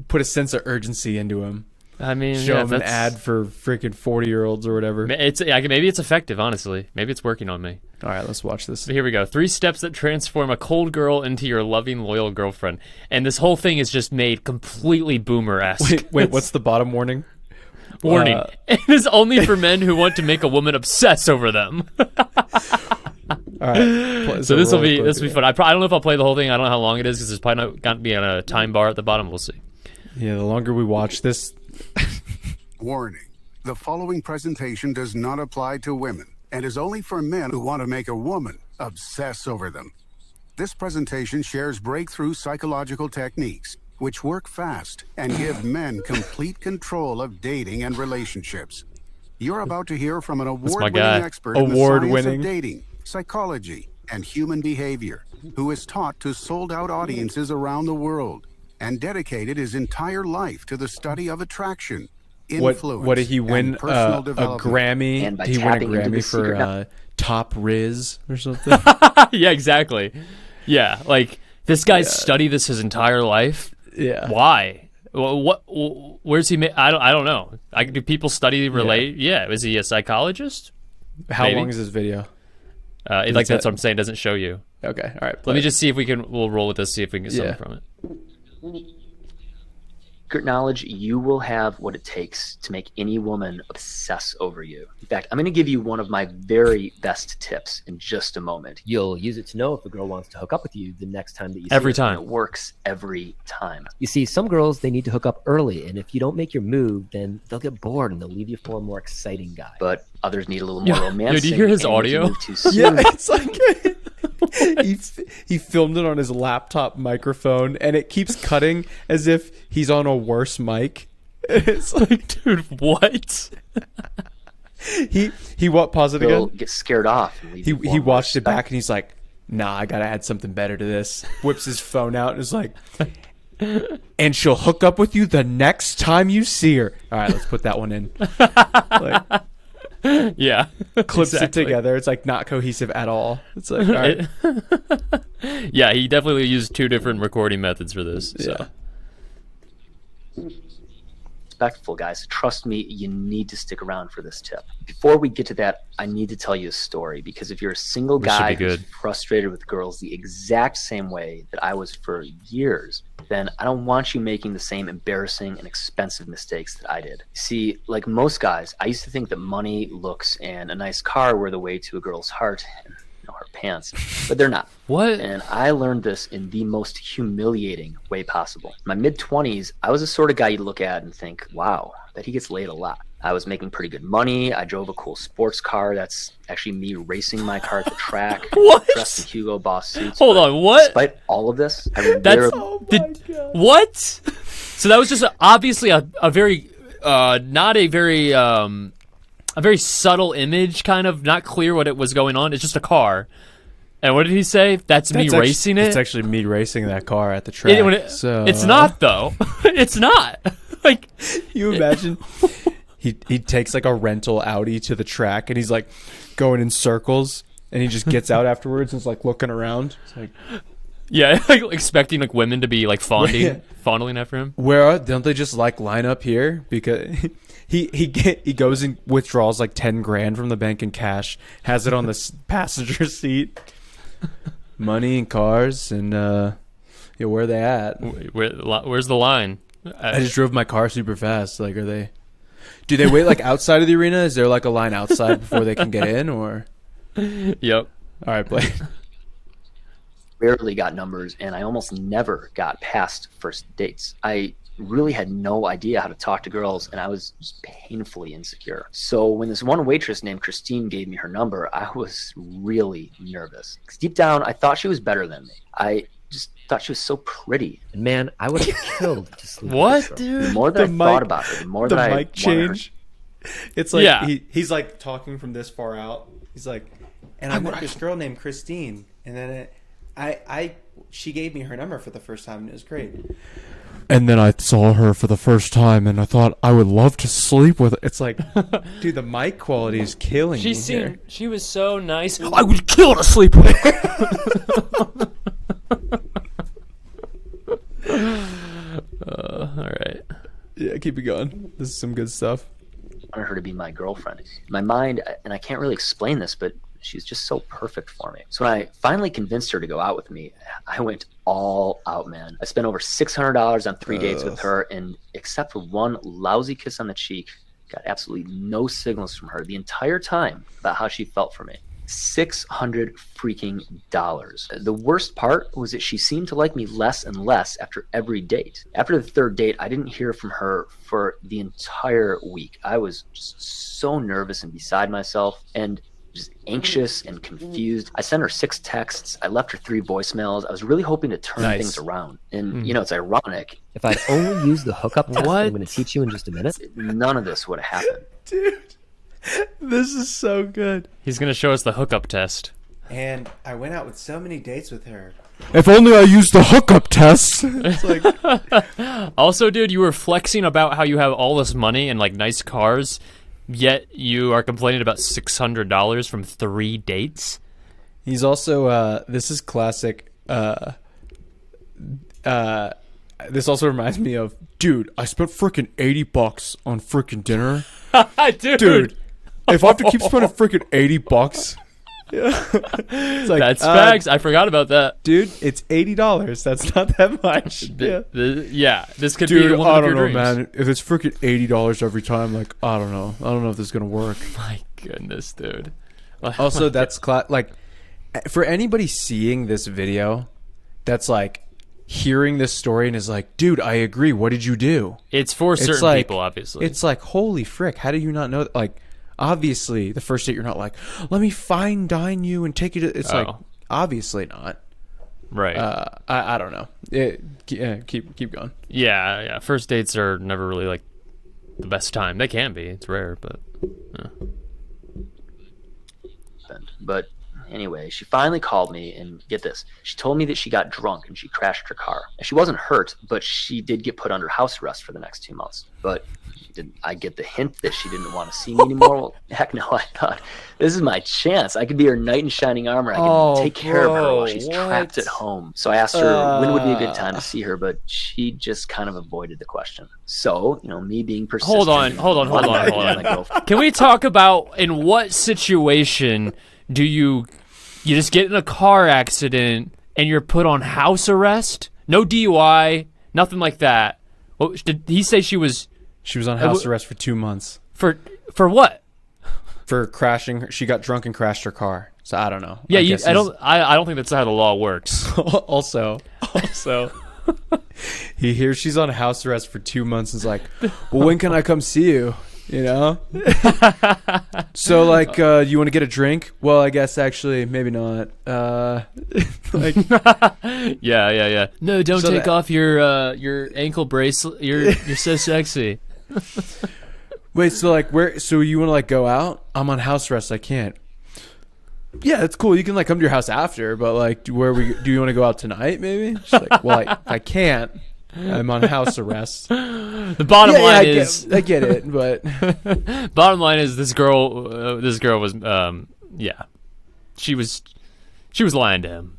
put a sense of urgency into him. I mean, show him an ad for freaking 40-year-olds or whatever. Maybe it's effective, honestly. Maybe it's working on me. All right, let's watch this. So here we go. 3 steps that transform a cold girl into your loving, loyal girlfriend. And this whole thing is just made completely boomer-esque. Wait, what's the bottom warning? Warning. It is only for men who want to make a woman obsess over them. All right. So this will be fun. I don't know if I'll play the whole thing. I don't know how long it is because there's probably not going to be on a time bar at the bottom. We'll see. Yeah, the longer we watch this. Warning. The following presentation does not apply to women and is only for men who want to make a woman obsess over them. This presentation shares breakthrough psychological techniques which work fast and give men complete control of dating and relationships. You're about to hear from an award-winning expert in the science of dating, psychology, and human behavior, who is taught to sold-out audiences around the world and dedicated his entire life to the study of attraction, influence, what did he win? and personal A development. Grammy? And by Did he win a tapping into the Grammy secret for top Riz or something? Yeah, exactly. Yeah, like this guy's studied this his entire life. Yeah. Why? What? Where's he? I don't know. Do people study relate? Yeah. Is he a psychologist? How Maybe. long is this video? Like that's what I'm saying. It doesn't show you. Okay. All right. Let me just see if we can. We'll roll with this. See if we can get something from it. Secret knowledge, you will have what it takes to make any woman obsess over you. In fact, I'm going to give you one of my very best tips in just a moment. You'll use it to know if a girl wants to hook up with you the next time that you see Every her. time. It works every time. You see, some girls, they need to hook up early, and if you don't make your move, then they'll get bored and they'll leave you for a more exciting guy. But others need a little more romancing. do you hear his and if you audio? move too soon, Yeah, it's like he filmed it on his laptop microphone, and it keeps cutting as if he's on a worse mic. It's like, Dude, what? he what? Pause it they'll again. get scared off. And leave you for He more watched it respect. back, and he's like, "Nah, I gotta add something better to this." Whips his phone out and is like, "And she'll hook up with you the next time you see her." All right, let's put that one in. Like, Yeah. clips Exactly. it together. It's like not cohesive at all. It's like, all right. Yeah, he definitely used two different recording methods for this. So. Yeah. Respectful, guys. Trust me, you need to stick around for this tip. Before we get to that, I need to tell you a story, because if you're a single This should guy be who's good. frustrated with girls the exact same way that I was for years, then I don't want you making the same embarrassing and expensive mistakes that I did. See, like most guys, I used to think that money, looks, and a nice car were the way to a girl's heart and her pants, but they're not. What? And I learned this in the most humiliating way possible. In my mid-20s, I was the sort of guy you'd look at and think, wow, that he gets laid a lot. I was making pretty good money. I drove a cool sports car. That's actually me racing my car at the track. What? Dressed in Hugo Boss suits. Hold on, what? Despite all of this, I That's rarely- what? So that was just obviously a very not a very a very subtle image, kind of not clear what it was going on. It's just a car. And what did he say? That's me racing it. It's actually me racing that car at the track. So It's not though. It's not. Like, you imagine he takes like a rental Audi to the track, and he's like going in circles, and he just gets out afterwards and is like looking around. It's like, yeah, like expecting like women to be like fondling after him. don't they just like line up here? Because he goes and withdraws like 10 grand from the bank in cash, has it on the passenger seat. Money and cars, and where are they at? Where's the line? I just drove my car super fast. Like, do they wait like outside of the arena? Is there like a line outside before they can get in, or? Yep. All right, Blake. rarely got numbers, and I almost never got past first dates. I really had no idea how to talk to girls, and I was just painfully insecure. So when this one waitress named Christine gave me her number, I was really nervous. 'Cause deep down, I thought she was better than me. I just thought she was so pretty. And man, I would have killed to sleep with What, this girl. dude? The more that I thought about her, the more the that I mic wanted her. change. It's like Yeah. he's like talking from this far out. He's like, and I met this girl named Christine, and then she gave me her number for the first time, and it was great. And then I saw her for the first time, and I thought I would love to sleep with her. It's like, dude, the mic quality is killing me here. She was so nice. I would kill to sleep with her. All right. Yeah, keep it going. This is some good stuff. I wanted her to be my girlfriend. In my mind, and I can't really explain this, but she's just so perfect for me. So when I finally convinced her to go out with me, I went all out, man. I spent over $600 on 3 dates with her, and except for one lousy kiss on the cheek, got absolutely no signals from her the entire time about how she felt for me. $600 freaking dollars. The worst part was that she seemed to like me less and less after every date. After the third date, I didn't hear from her for the entire week. I was just so nervous and beside myself. And just anxious and confused. I sent her 6 texts. I left her 3 voicemails. I was really hoping to turn Nice. things around. And, it's ironic. If I'd only used the hookup test, What? I'm going to teach you in just a minute. None of this would have happened. Dude, this is so good. He's gonna show us the hookup test. And I went out with so many dates with her. If only I used the hookup test. It's like, Also, dude, you were flexing about how you have all this money and like nice cars, yet you are complaining about $600 from 3 dates. he's also this is classic. This also reminds me of, dude, I spent freaking $80 on freaking dinner. Dude, if I have to keep spending freaking $80, it's like, That's facts. I forgot about that. dude. It's $80. That's not that much. Yeah. Yeah, this could Dude, be one I of don't your know, dreams. man. If it's freaking $80 every time, like, I don't know. I don't know if this is gonna work. My goodness, dude. Also, that's like, for anybody seeing this video, that's like hearing this story and is like, dude, I agree. What did you do? It's for certain like, people, obviously. It's like, holy frick, how do you not know that? Like, obviously, the first date, you're not like, let me fine dine you and take you to. It's like, obviously not. right. I don't know. Keep going. Yeah. First dates are never really like the best time. They can be. It's rare, but But anyway, she finally called me, and get this, she told me that she got drunk and she crashed her car. And she wasn't hurt, but she did get put under house arrest for the next 2 months. But did I get the hint that she didn't want to see me anymore? Well, heck no. I thought, this is my chance. I could be her knight in shining armor. I could take care of her while she's trapped at home. So I asked her when would be a good time to see her, but she just kind of avoided the question. So, me being persistent. Hold on. Can we talk about in what situation do you just get in a car accident and you're put on house arrest? No DUI, nothing like that. What, did he say she was on house arrest for 2 months for what? for crashing. She got drunk and crashed her car. So I don't know. Yeah, guess I don't think that's how the law works. also, he hears she's on house arrest for 2 months and is like, well, when can I come see you? So like, you want to get a drink? Well, I guess actually maybe not. Like, Yeah. No, don't So take that- off your ankle bracelet. You're so sexy. wait, so like, where? So you want to like go out? I'm on house arrest. I can't. Yeah, that's cool. You can like come to your house after, but like, do you want to go out tonight? Maybe. She's like, well, I can't. I'm on house arrest. The bottom line is, I get it, but bottom line is this girl was she was lying to him.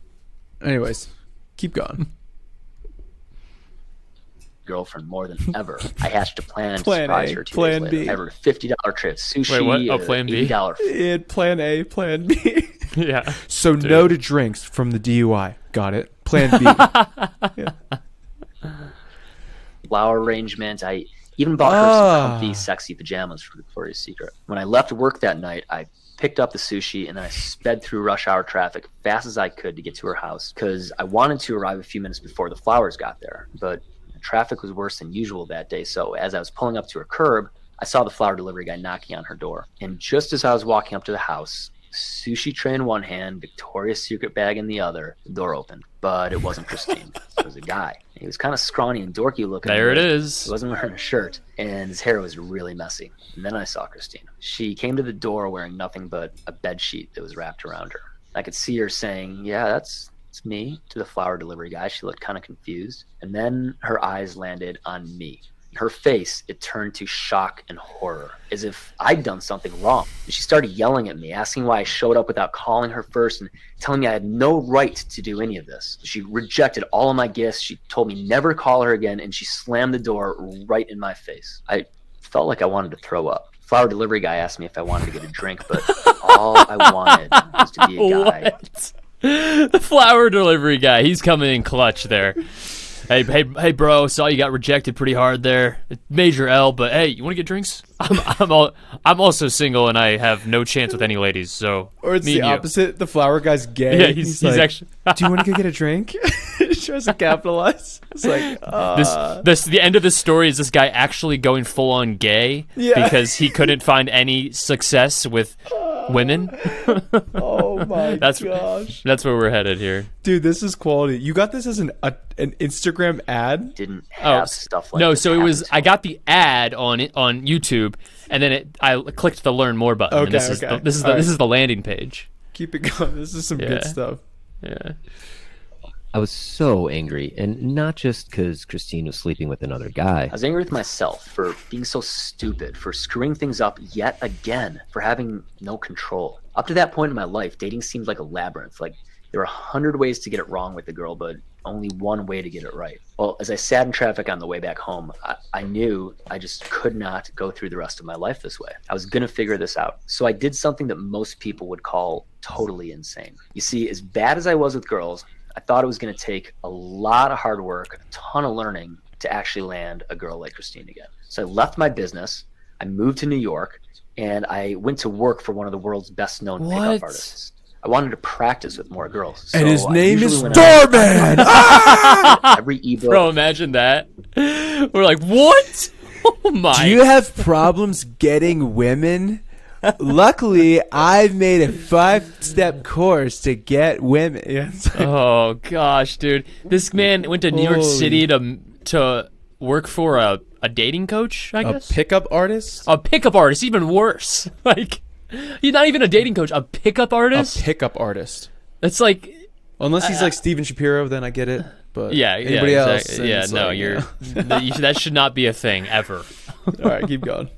anyways, keep going. Girlfriend more than ever. I hatched a plan to Plan surprise A, her 2 plan days later. B. I ordered a $50 trip, sushi, Wait, what? Oh, plan B? $80 It plan A, plan B. Yeah. So no to drinks from the DUI. Got it. Plan B. flower arrangement. I even bought her some comfy, sexy pajamas for Victoria's Secret. When I left work that night, I picked up the sushi and then I sped through rush hour traffic fast as I could to get to her house because I wanted to arrive a few minutes before the flowers got there. But the traffic was worse than usual that day, so as I was pulling up to her curb, I saw the flower delivery guy knocking on her door. And just as I was walking up to the house, sushi tray in one hand, Victoria's Secret bag in the other, the door opened. But it wasn't Christine. It was a guy. He was kind of scrawny and dorky looking. There it but is. He wasn't wearing a shirt, and his hair was really messy. And then I saw Christine. She came to the door wearing nothing but a bed sheet that was wrapped around her. I could see her saying, "Yeah, that's me," to the flower delivery guy. She looked kind of confused. And then her eyes landed on me. Her face, it turned to shock and horror, as if I'd done something wrong. And she started yelling at me, asking why I showed up without calling her first and telling me I had no right to do any of this. She rejected all of my gifts. She told me never call her again, and she slammed the door right in my face. I felt like I wanted to throw up. Flower delivery guy asked me if I wanted to get a drink, but all I wanted was to be a guy. What? The flower delivery guy, he's coming in clutch there. Hey, bro, saw you got rejected pretty hard there. Major L, but hey, you want to get drinks? I'm also single and I have no chance with any ladies, so Or it's me the and you. opposite. The flower guy's gay. Yeah, he's like, actually. do you want to go get a drink? He tries to capitalize. It's like, This the end of this story is this guy actually going full on gay Yeah. because he couldn't find any success with women. Oh my That's gosh. that's where we're headed here. Dude, this is quality. You got this as an Instagram ad? Didn't have stuff like no. this So it was. happen to I me. got the ad on YouTube, and then I clicked the learn more button. and this Okay, is okay. this is the landing page. Keep it going. This is some Yeah. good stuff. Yeah. I was so angry, and not just because Christine was sleeping with another guy. I was angry with myself for being so stupid, for screwing things up yet again, for having no control. Up to that point in my life, dating seemed like a labyrinth. Like there were 100 ways to get it wrong with the girl, but only one way to get it right. Well, as I sat in traffic on the way back home, I knew I just could not go through the rest of my life this way. I was going to figure this out. So I did something that most people would call totally insane. You see, as bad as I was with girls, I thought it was going to take a lot of hard work, a ton of learning to actually land a girl like Christine again. So I left my business, I moved to New York, and I went to work for one of the world's best known What? pickup artists. I wanted to practice with more girls. And So his I name usually is went out- Starman! Every ebook. Bro, imagine that. We're like, what? Oh my. Do you have problems getting women? Luckily, I've made a 5-step course to get women. Yeah, it's like, Oh gosh, dude. This man went to New York Holy- City to work for a dating coach, I a guess. pickup artist? A pickup artist, even worse. Like, he's not even a dating coach, a pickup A artist. pickup artist. It's like, Unless he's like Steven Shapiro, then I get it. But yeah, anybody yeah, else? exactly. then Yeah, it's no, like, you're that should not be a thing ever. All right, keep going.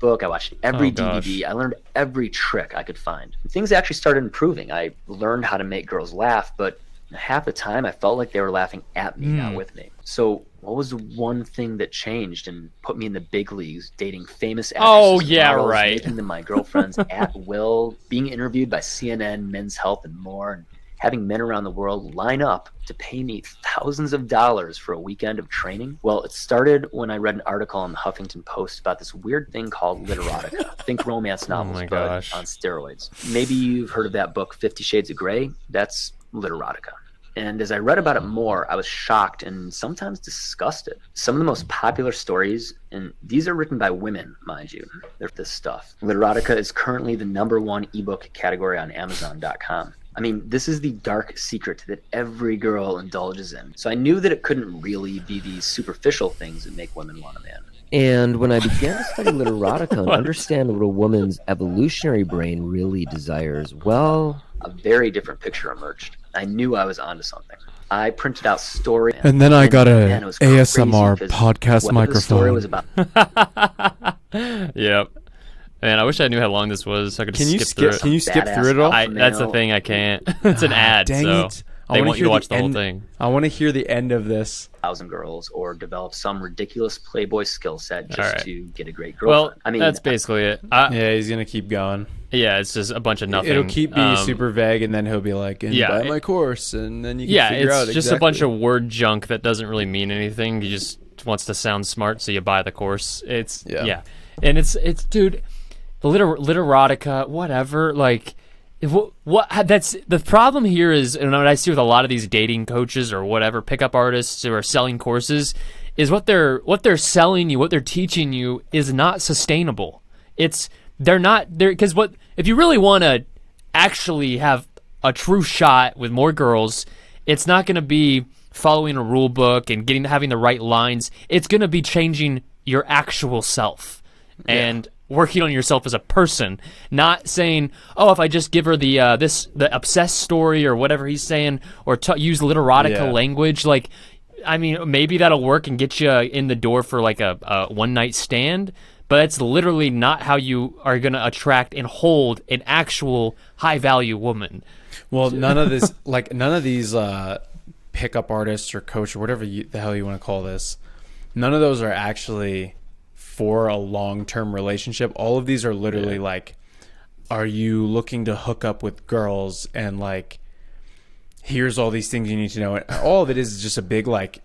Book. I watched every Oh, gosh. DVD. I learned every trick I could find. Things actually started improving. I learned how to make girls laugh, but half the time I felt like they were laughing at me, not with me. So what was the one thing that changed and put me in the big leagues, dating famous actresses, Oh, yeah, models, right. making them my girlfriends at will, being interviewed by CNN, Men's Health, and more, and having men around the world line up to pay me thousands of dollars for a weekend of training? Well, it started when I read an article in the Huffington Post about this weird thing called literotica. Think romance novels, my but gosh. on steroids. Maybe you've heard of that book, 50 Shades of Grey. That's literotica. And as I read about it more, I was shocked and sometimes disgusted. Some of the most popular stories, and these are written by women, mind you, they're this stuff. Literotica is currently the #1 ebook category on Amazon.com. I mean, this is the dark secret that every girl indulges in. So I knew that it couldn't really be these superficial things that make women want a man. And when I began to study literotica and understand what a woman's evolutionary brain really desires, well, A very different picture emerged. I knew I was onto something. I printed out stories. And then I got a man, it was crazy ASMR because podcast whether the story microphone. was about Yep. Man, I wish I knew how long this was so I could Can you skip through skip? it. Can you skip through it all? That's the thing, I can't. It's an ad, Dang so it! they wanna want you hear to watch the whole end- thing. I want to hear the end of this. 1,000 girls or develop some ridiculous Playboy skill set just Alright. to get a great Well, girlfriend. I mean, that's basically it. Yeah, he's gonna keep going. Yeah, it's just a bunch of nothing. It'll keep being Um, super vague, and then he'll be like, "And yeah, buy it- my course," and then you can Yeah, figure out it's just a bunch exactly. of word junk that doesn't really mean anything. You just wants to sound smart, so you buy the course. It's Yeah. and it's dude, literotica, whatever. Like, what that's the problem here is, and what I see with a lot of these dating coaches or whatever pickup artists who are selling courses, is what they're selling you, what they're teaching you is not sustainable. They're not there because what if you really want to actually have a true shot with more girls, it's not going to be following a rule book and having the right lines. It's going to be changing your actual self and working on yourself as a person, not saying, oh, if I just give her the obsessed story or whatever he's saying, or use literotica language, like, I mean, maybe that'll work and get you in the door for like a one night stand, but it's literally not how you are going to attract and hold an actual high value woman. Well, none of these pickup artists or coach or whatever the hell you want to call this, none of those are actually for a long-term relationship. All of these are literally like, are you looking to hook up with girls, and like, here's all these things you need to know. And all of it is just a big, like,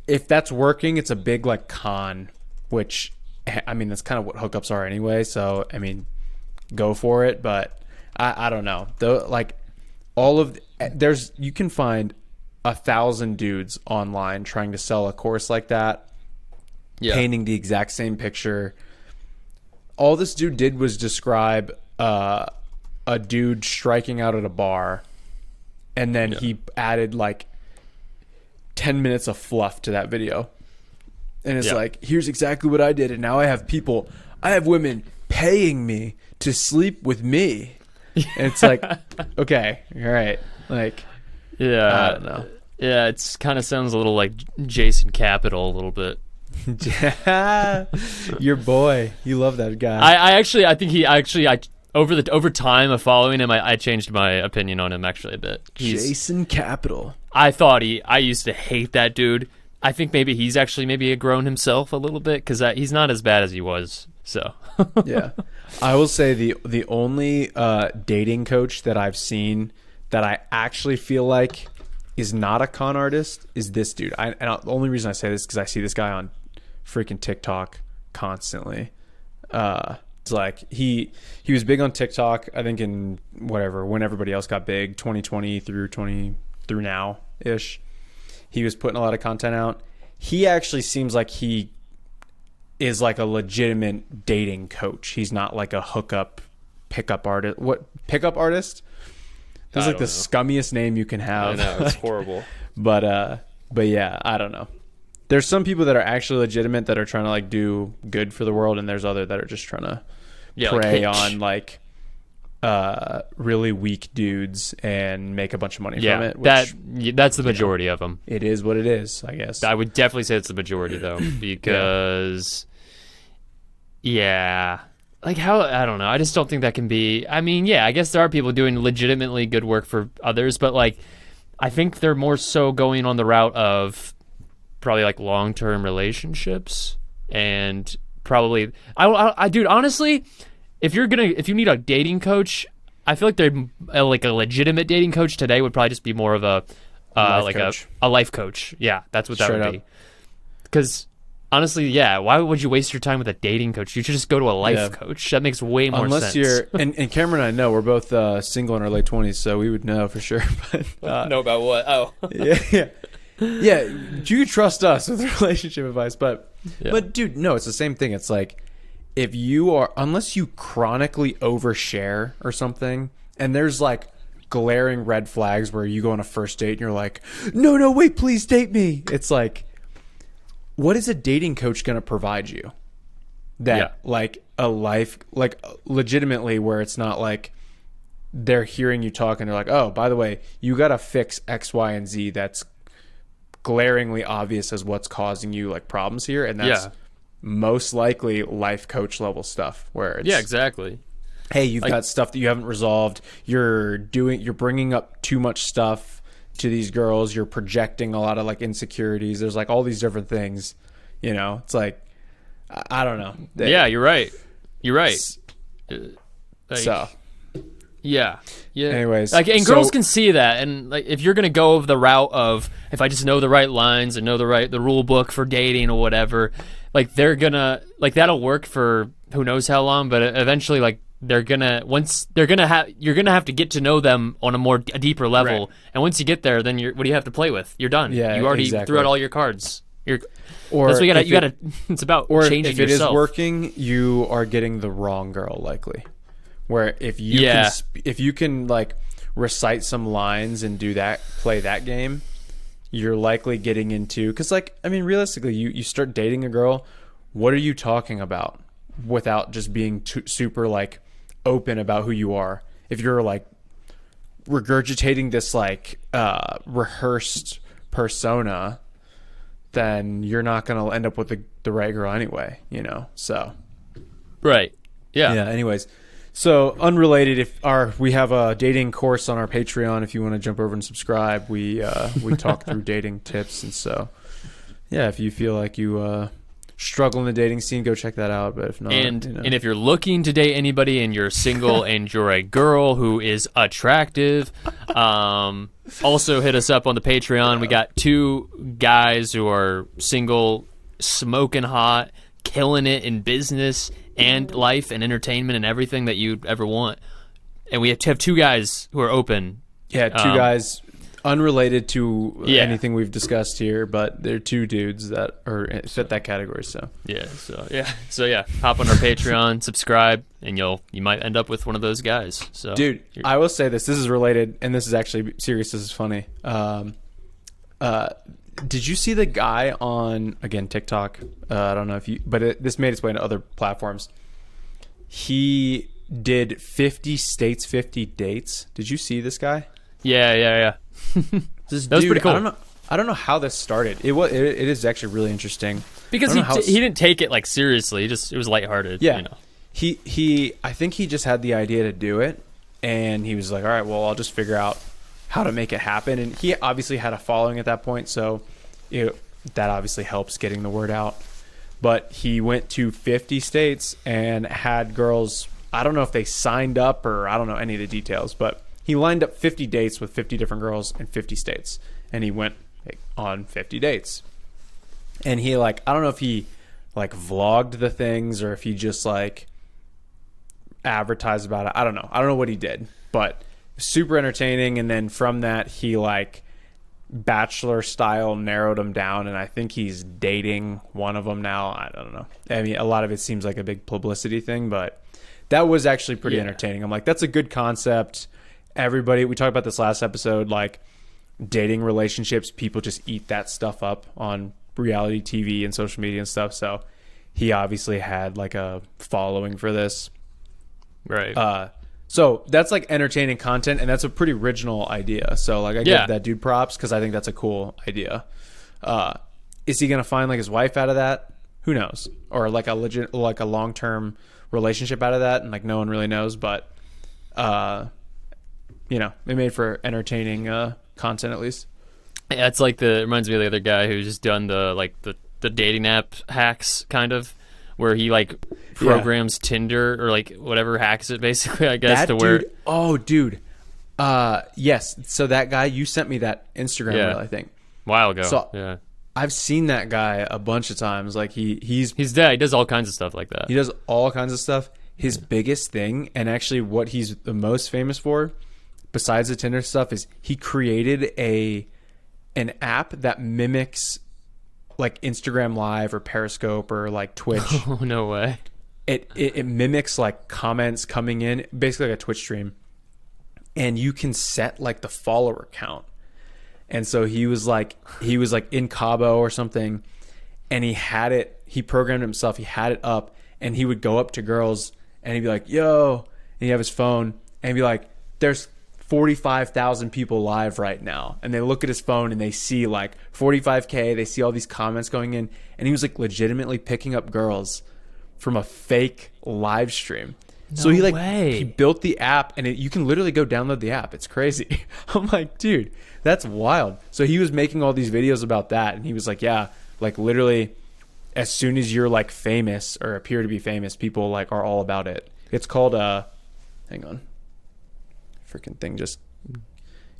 if that's working, it's a big like con, which, I mean, that's kind of what hookups are anyway. So, I mean, go for it. But I don't know. Though, like, you can find 1,000 dudes online trying to sell a course like that, painting the exact same picture. All this dude did was describe a dude striking out at a bar, and then he added like 10 minutes of fluff to that video. And it's like, here's exactly what I did, and now I have women paying me to sleep with me. And it's like, okay, all right. Like, I don't know. Yeah, it's kind of sounds a little like Jason Capital a little bit. Your boy, you love that guy. I think over time of following him, I changed my opinion on him actually a bit. Jason Capital. I used to hate that dude. I think maybe he's actually grown himself a little bit because he's not as bad as he was. So yeah, I will say the only dating coach that I've seen that I actually feel like is not a con artist is this dude. The only reason I say this is because I see this guy on freaking TikTok constantly. It's like he was big on TikTok, I think in when everybody else got big, 2020 through now ish. He was putting a lot of content out. He actually seems like he is like a legitimate dating coach. He's not like a pickup artist. What pickup artist? That's like the scummiest name you can have. I know, it's horrible. But yeah, I don't know. There's some people that are actually legitimate that are trying to like do good for the world, and there's other that are just trying to prey on like really weak dudes and make a bunch of money from it. That's the majority of them. It is what it is, I guess. I would definitely say it's the majority though, because like how, I don't know. I just don't think that can be. I mean, I guess there are people doing legitimately good work for others, but like I think they're more so going on the route of probably like long-term relationships, and probably I dude, honestly, if you need a dating coach, I feel like they're like a legitimate dating coach today would probably just be more of a life coach. Yeah, that's what that would be. Because honestly, why would you waste your time with a dating coach? You should just go to a life coach. That makes way more sense. Unless you're and Cameron and I know we're both single in our late 20s, so we would know for sure. But know about what? Oh, yeah. Do you trust us with relationship advice? But dude, no, it's the same thing. It's like, if you are, unless you chronically overshare or something, and there's like glaring red flags where you go on a first date and you're like, no, wait, please date me. It's like, what is a dating coach going to provide you? That like a life, like legitimately, where it's not like they're hearing you talk and they're like, oh, by the way, you got to fix X, Y, and Z. That's glaringly obvious as what's causing you like problems here. And that's most likely life coach level stuff where it's exactly. Hey, you've got stuff that you haven't resolved. You're bringing up too much stuff to these girls. You're projecting a lot of like insecurities. There's like all these different things, it's like, I don't know. You're right. So yeah. Anyways, like, and girls can see that, and like if you're gonna go the route of if I just know the right lines and know the rule book for dating or whatever, like they're gonna like that'll work for who knows how long, but eventually like you're gonna have to get to know them on a deeper level, right. And once you get there, then what do you have to play with? You're done. Yeah, you already threw out all your cards. Or that's what you gotta. It's about changing if yourself. If it is working, you are getting the wrong girl likely. Where if you can like recite some lines and play that game, you're likely getting into, because like, I mean, realistically, you start dating a girl, what are you talking about without just being super like open about who you are? If you're like regurgitating this like rehearsed persona, then you're not going to end up with the right girl anyway, so. Right. Yeah. Anyways. So unrelated, we have a dating course on our Patreon. If you want to jump over and subscribe, we talk through dating tips, and so if you feel like you struggle in the dating scene, go check that out. But if not, and if you're looking to date anybody and you're single and you're a girl who is attractive, also hit us up on the Patreon. We got 2 guys who are single, smoking hot, killing it in business and life and entertainment and everything that you'd ever want. And we have 2 guys who are open. Yeah, 2 guys unrelated to Yeah. anything we've discussed here, but they're two dudes that fit that category. So So hop on our Patreon, subscribe, and you might end up with one of those guys. So dude, I will say this is related, and this is actually serious. This is funny. Did you see the guy on, again, TikTok? I don't know if you, but this made its way into other platforms. He did 50 states, 50 dates. Did you see this guy? Yeah. This That was dude, pretty cool. I don't know how this started. It is actually really interesting. Because I don't know how he didn't take it like seriously. It was lighthearted. Yeah. You know. He I think he just had the idea to do it, and he was like, all right, well, I'll just figure out how to make it happen. And he obviously had a following at that point, so that obviously helps getting the word out. But he went to 50 states and had girls, I don't know if they signed up or I don't know any of the details, but he lined up 50 dates with 50 different girls in 50 states, and he went on 50 dates. And he I don't know if he vlogged the things or if he just advertised about it. I don't know what he did, but super entertaining. And then from that, he bachelor style narrowed them down, and I think he's dating one of them now. I don't know. I mean, a lot of it seems like a big publicity thing, but that was actually pretty entertaining. I'm like, that's a good concept. Everybody, we talked about this last episode, dating relationships, people just eat that stuff up on reality TV and social media and stuff. So he obviously had a following for this. Right. So that's entertaining content, and that's a pretty original idea. So I give that dude props because I think that's a cool idea. Is he gonna find like his wife out of that? Who knows? Or like a legit, like a long-term relationship out of that, and like no one really knows. But you know, it made for entertaining content at least. Yeah, it's like it reminds me of the other guy who's just done the dating app hacks kind of, where he like programs Tinder or like whatever, hacks it basically, I guess, that to dude, where. Oh, dude. Yes. So that guy, you sent me that Instagram reel, I think. A while ago. So yeah. I've seen that guy a bunch of times. Like he's dead. He does all kinds of stuff like that. He does all kinds of stuff. His biggest thing, and actually what he's the most famous for, besides the Tinder stuff, is he created an app that mimics like Instagram Live or Periscope or like Twitch. Oh, no way. It mimics like comments coming in, basically like a Twitch stream, and you can set like the follower count. And so he was like in Cabo or something, and he programmed himself, he had it up, and he would go up to girls and he'd be like, yo, and he'd have his phone and he'd be like, there's 45,000 people live right now. And they look at his phone and they see like 45K, they see all these comments going in, and he was like legitimately picking up girls from a fake live stream. So he built the app, and you can literally go download the app. It's crazy. I'm like, dude, that's wild. So he was making all these videos about that, and he was like, yeah, like literally as soon as you're like famous or appear to be famous, people like are all about it. It's called hang on. Freaking thing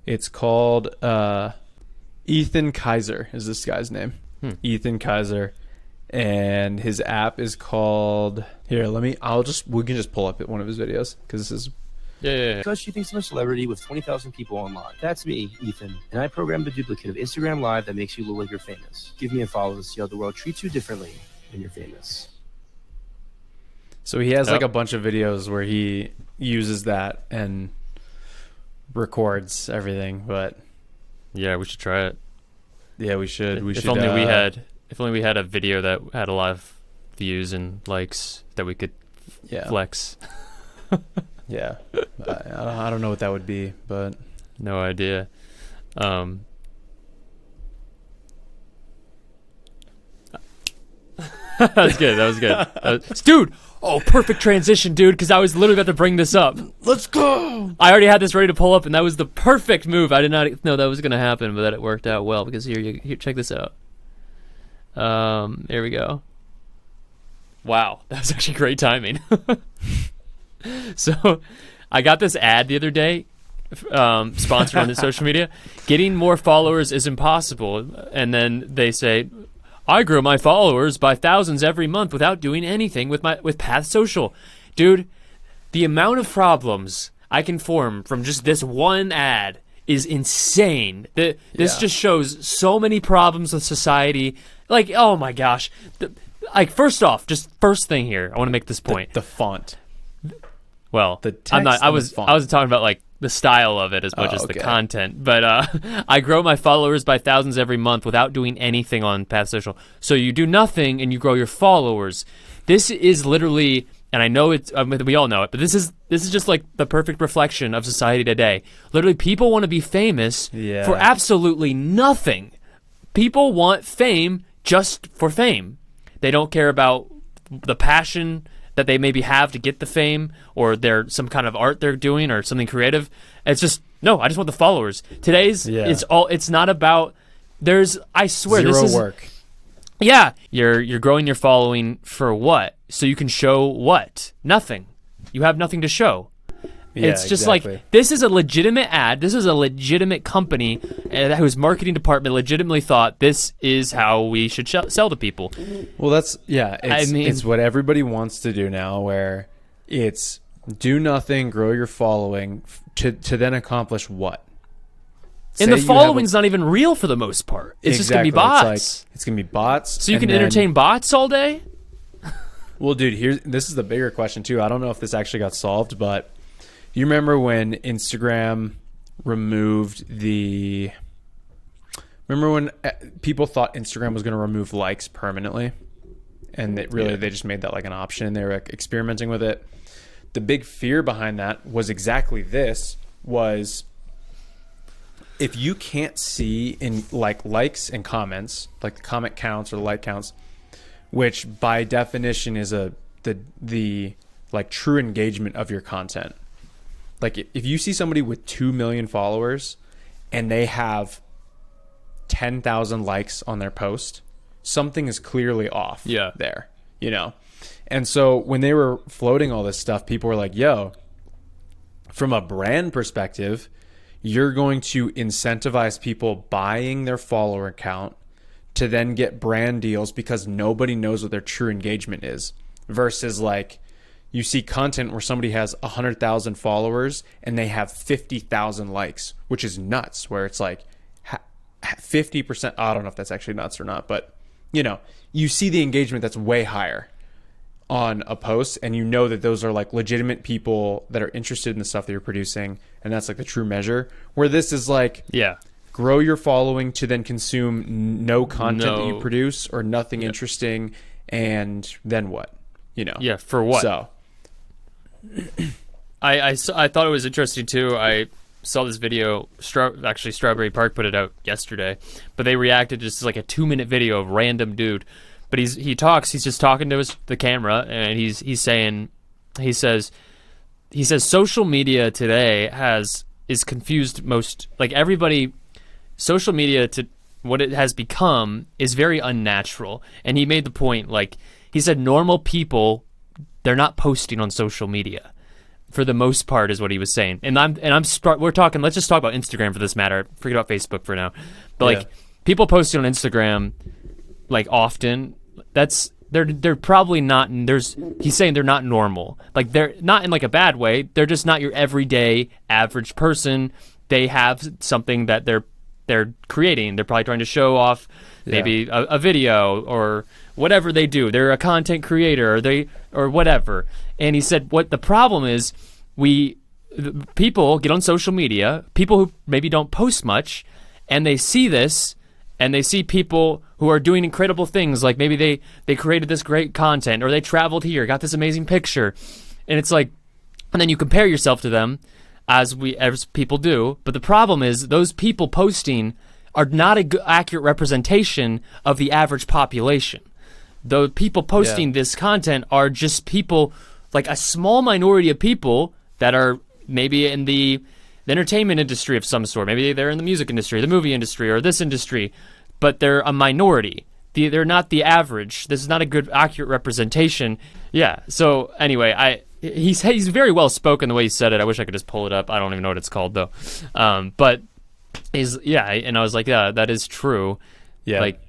it's called Ethan Kaiser is this guy's name. Ethan Kaiser. And his app is called we can just pull up one of his videos because this is Yeah. Because you think I'm a celebrity with 20,000 people online. That's me, Ethan, and I programmed a duplicate of Instagram Live that makes you look like you're famous. Give me a follow to see how the world treats you differently when you're famous. So he has like a bunch of videos where he uses that and records everything, but Yeah, we should try it. yeah, we should. If only we had a video that had a lot of views and likes that we could flex. Yeah. I don't know what that would be, but No idea. That was good. Dude! Oh, perfect transition, dude, because I was literally about to bring this up. let's go. I already had this ready to pull up, and that was the perfect move. I did not know that was going to happen, but that it worked out well, because here, check this out. There we go. Wow, that was actually great timing. So, I got this ad the other day, sponsored on the social media. Getting more followers is impossible, and then they say, I grow my followers by thousands every month without doing anything with Path Social. Dude, the amount of problems I can form from just this one ad is insane. This Yeah. just shows so many problems with society. Like, oh my gosh. Like, first off, just first thing here, I want to make this point. The font. Well, The text I'm not. I and the was. font. I wasn't talking about like the style of it as much as the okay. content. But I grow my followers by thousands every month without doing anything on Path Social. So you do nothing and you grow your followers. This is literally, and I know it's. We all know it, but this is just like the perfect reflection of society today. Literally, people want to be famous Yeah. for absolutely nothing. People want fame just for fame. They don't care about the passion that they maybe have to get the fame, or their some kind of art they're doing, or something creative. It's just no. I just want the followers. Today's it's not about. I swear Zero this is work. Yeah, you're growing your following for what? So you can show what? Nothing. You have nothing to show. Yeah, It's just exactly. like, this is a legitimate ad. This is a legitimate company whose marketing department legitimately thought this is how we should sell to people. Well, that's It's, I mean- it's what everybody wants to do now, where it's do nothing, grow your following to then accomplish what? And Say the you have following's not even real for the most part. It's just going to be Exactly. bots. It's gonna be bots. So you and can then- entertain bots all day? Well, dude, this is the bigger question too. I don't know if this actually got solved, but you remember when Instagram removed the? Remember when people thought Instagram was going to remove likes permanently, and they just made that like an option. They were like, experimenting with it. The big fear behind that was exactly this: was if you can't see in likes and comments, like the comment counts or the like counts, which by definition is the like true engagement of your content. Like if you see somebody with 2 million followers and they have 10,000 likes on their post, something is clearly off there, you know? And so when they were floating all this stuff, people were like, yo, from a brand perspective, you're going to incentivize people buying their follower count to then get brand deals because nobody knows what their true engagement is, versus like you see content where somebody has 100,000 followers and they have 50,000 likes, which is nuts, where it's like 50%. I don't know if that's actually nuts or not, but you know, you see the engagement that's way higher on a post, and you know that those are like legitimate people that are interested in the stuff that you're producing, and that's like the true measure. Where this is like, grow your following to then consume no content that you produce or nothing interesting, and then what? You know? Yeah, for what? So I thought it was interesting too. I saw this video. Actually, Strawberry Park put it out yesterday, but they reacted to just like a 2-minute video of random dude. But he's just talking to the camera, and he says social media today is confused most, like everybody. Social media, to what it has become, is very unnatural. And he made the point, like he said, normal people, they're not posting on social media for the most part, is what he was saying. We're talking. Let's just talk about Instagram for this matter. Forget about Facebook for now. But like people posting on Instagram, like often, they're probably not. He's saying they're not normal. Like they're not in like a bad way. They're just not your everyday average person. They have something that they're creating. They're probably trying to show off maybe a video or whatever they do. They're a content creator or whatever. And he said what the problem is, people get on social media, people who maybe don't post much, and they see this, and they see people who are doing incredible things, like maybe they created this great content, or they traveled here, got this amazing picture. And it's like, and then you compare yourself to them, as people do. But the problem is those people posting are not a accurate representation of the average population. The people posting this content are just people, like a small minority of people that are maybe in the entertainment industry of some sort. Maybe they're in the music industry, the movie industry, or this industry, but they're a minority. They're not the average. This is not a good, accurate representation. Yeah. So anyway, he's very well spoken the way he said it. I wish I could just pull it up. I don't even know what it's called though. But and I was like, yeah, that is true. Yeah. Like,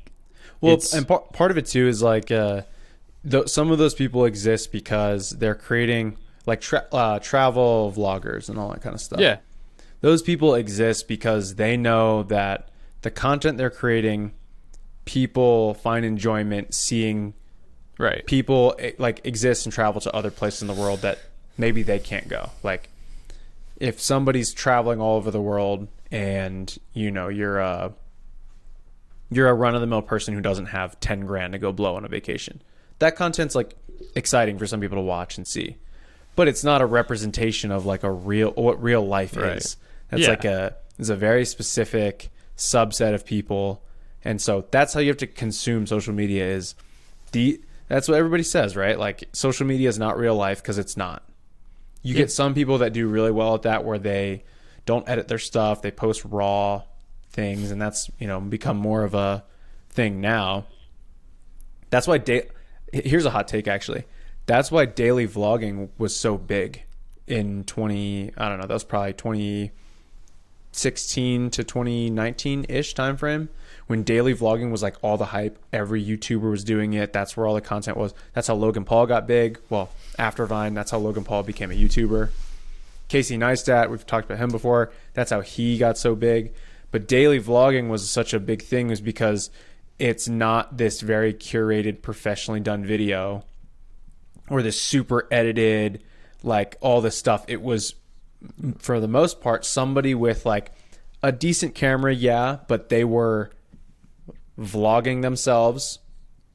well, and part of it too is like some of those people exist because they're creating like travel vloggers and all that kind of stuff. Yeah. those people exist because they know that the content they're creating, people find enjoyment seeing. Right. People like exist and travel to other places in the world that maybe they can't go. Like if somebody's traveling all over the world and you're a run-of-the-mill person who doesn't have 10 grand to go blow on a vacation, that content's like exciting for some people to watch and see, but it's not a representation of like what real life is. That's it's a very specific subset of people, and so that's how you have to consume social media. That's what everybody says, right? Like social media is not real life because it's not. You get some people that do really well at that, where they don't edit their stuff, they post raw things, and that's become more of a thing now. That's why here's a hot take actually. That's why daily vlogging was so big in that was probably 2016 to 2019-ish time frame, when daily vlogging was like all the hype. Every YouTuber was doing it. That's where all the content was. That's how Logan Paul got big. Well, after Vine, that's how Logan Paul became a YouTuber. Casey Neistat, we've talked about him before. That's how he got so big. But daily vlogging was such a big thing was because it's not this very curated, professionally done video or this super edited, like all this stuff. It was, for the most part, somebody with like a decent camera, but they were vlogging themselves.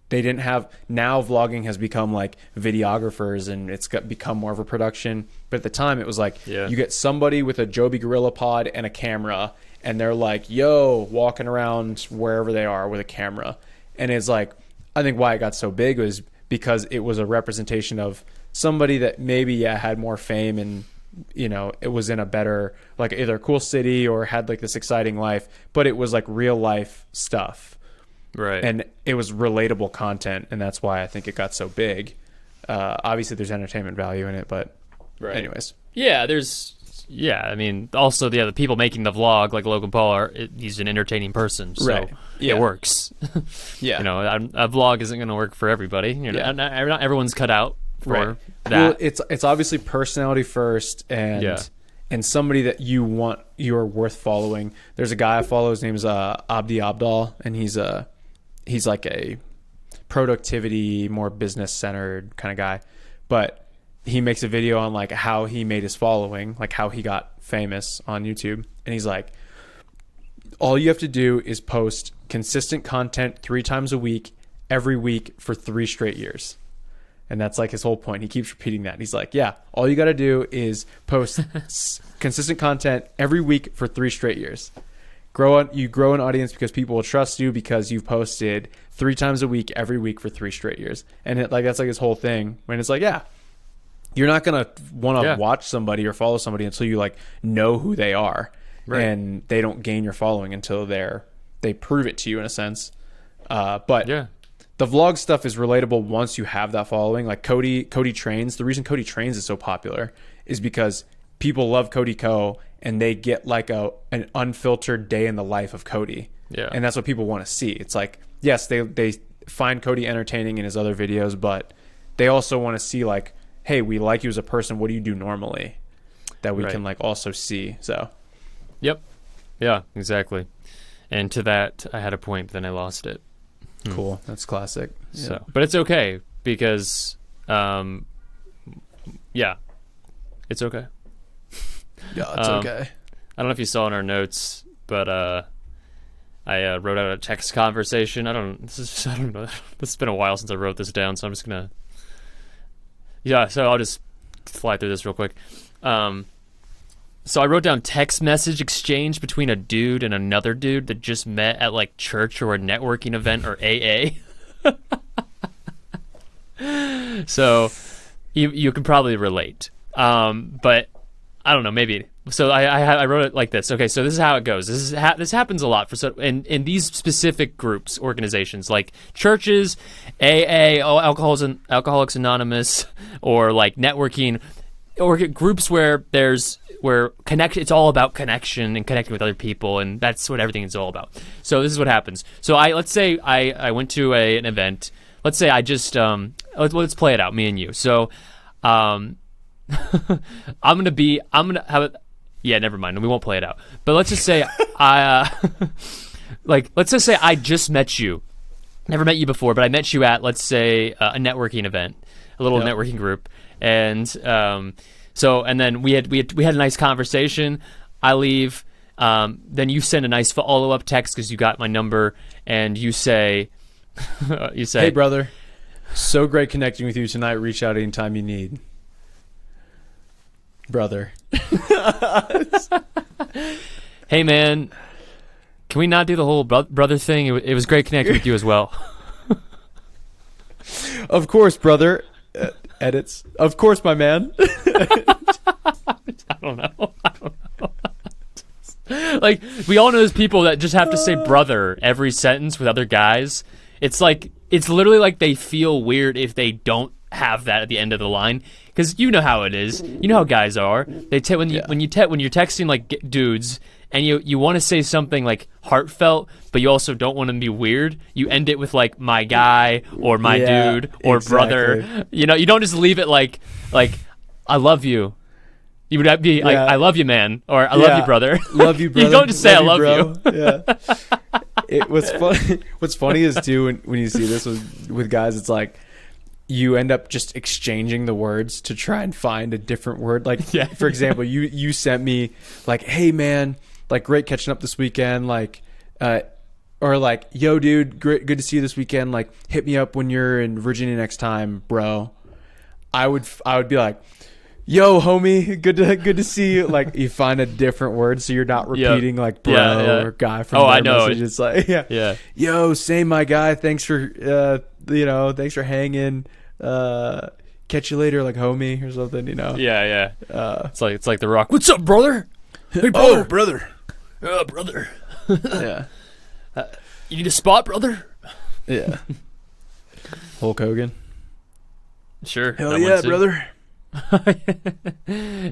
They didn't have, now vlogging has become like videographers and it's become more of a production. But at the time it was like, you get somebody with a Joby Gorilla Pod and a camera, and they're like, walking around wherever they are with a camera. And it's like, I think why it got so big was because it was a representation of somebody that maybe had more fame and it was in a better, like either a cool city or had like this exciting life, but it was like real life stuff. Right. And it was relatable content, and that's why I think it got so big. Obviously there's entertainment value in it, but anyways. Yeah, I mean, also the other people making the vlog, like Logan Paul, he's an entertaining person, so it works. A vlog isn't going to work for everybody. Not everyone's cut out for that. Well, it's obviously personality first, and somebody that you're worth following. There's a guy I follow. His name is Abdi Abdal, and he's like a productivity, more business centered kind of guy, but he makes a video on like how he made his following, like how he got famous on YouTube. And he's like, all you have to do is post consistent content 3 times a week, every week for 3 straight years. And that's like his whole point. He keeps repeating that. He's like, all you got to do is post consistent content every week for 3 straight years. You grow an audience because people will trust you because you've posted 3 times a week, every week for 3 straight years. And that's like his whole thing. When it's like, you're not going to want to watch somebody or follow somebody until you like know who they are. Right. And they don't gain your following until they prove it to you in a sense. But the vlog stuff is relatable once you have that following. Like Cody Trains. The reason Cody Trains is so popular is because people love Cody Co, and they get like an unfiltered day in the life of Cody. Yeah. And that's what people want to see. It's like, yes, they find Cody entertaining in his other videos, but they also want to see like, hey, we like you as a person. What do you do normally that we can like also see? So, yeah, exactly. And to that, I had a point, but then I lost it. Cool. That's classic. So, but it's okay because, it's okay. Yeah, it's okay. I don't know if you saw in our notes, but I wrote out a text conversation. I don't know. It's been a while since I wrote this down, so I'm just gonna. Yeah, so I'll just fly through this real quick. So I wrote down text message exchange between a dude and another dude that just met at like church or a networking event or AA. So you can probably relate. But I don't know, maybe. So I wrote it like this. Okay, so this is how it goes. This happens a lot in these specific groups, organizations like churches, AA, Alcoholics Anonymous, or like networking, or groups where connection. It's all about connection and connecting with other people, and that's what everything is all about. So this is what happens. So let's say I went to an event. Let's say I just let's play it out, me and you. So I'm gonna have Yeah, never mind. We won't play it out. But let's just say let's just say I just met you. Never met you before, but I met you at, let's say, a networking event, a little networking group, and and then we had a nice conversation. I leave, then you send a nice follow-up text because you got my number, and you say, "Hey, brother, so great connecting with you tonight. Reach out anytime you need." Brother. Hey, man, can we not do the whole brother thing? It was great connecting with you as well. Of course, brother. Edits. Of course, my man. I don't know. Like, we all know those people that just have to say brother every sentence with other guys. It's literally like they feel weird if they don't have that at the end of the line, because you know how it is. You know how guys are. They when you're texting like dudes and you want to say something like heartfelt, but you also don't want to be weird. You end it with like my guy or my dude or brother. You know, you don't just leave it like I love you. You would be like, I love you, man, or I love you, brother. Love you, brother. You don't just say I love bro. you. Yeah. What's funny is too when you see this with guys, it's like you end up just exchanging the words to try and find a different word. Like, for example, you sent me like, "Hey man, like great catching up this weekend," like, or like, "Yo dude, good to see you this weekend. Like, hit me up when you're in Virginia next time, bro." I would be like, "Yo homie, good to see you." Like, you find a different word so you're not repeating like bro or guy from I know. message. It's like "Yo, same my guy. Thanks for thanks for hanging. Catch you later, like homie," or something, you know. It's like The Rock. "What's up, brother? Hey, brother. Oh, brother. Brother. Yeah. You need a spot, brother?" Yeah. Hulk Hogan. Sure. Hell yeah, brother.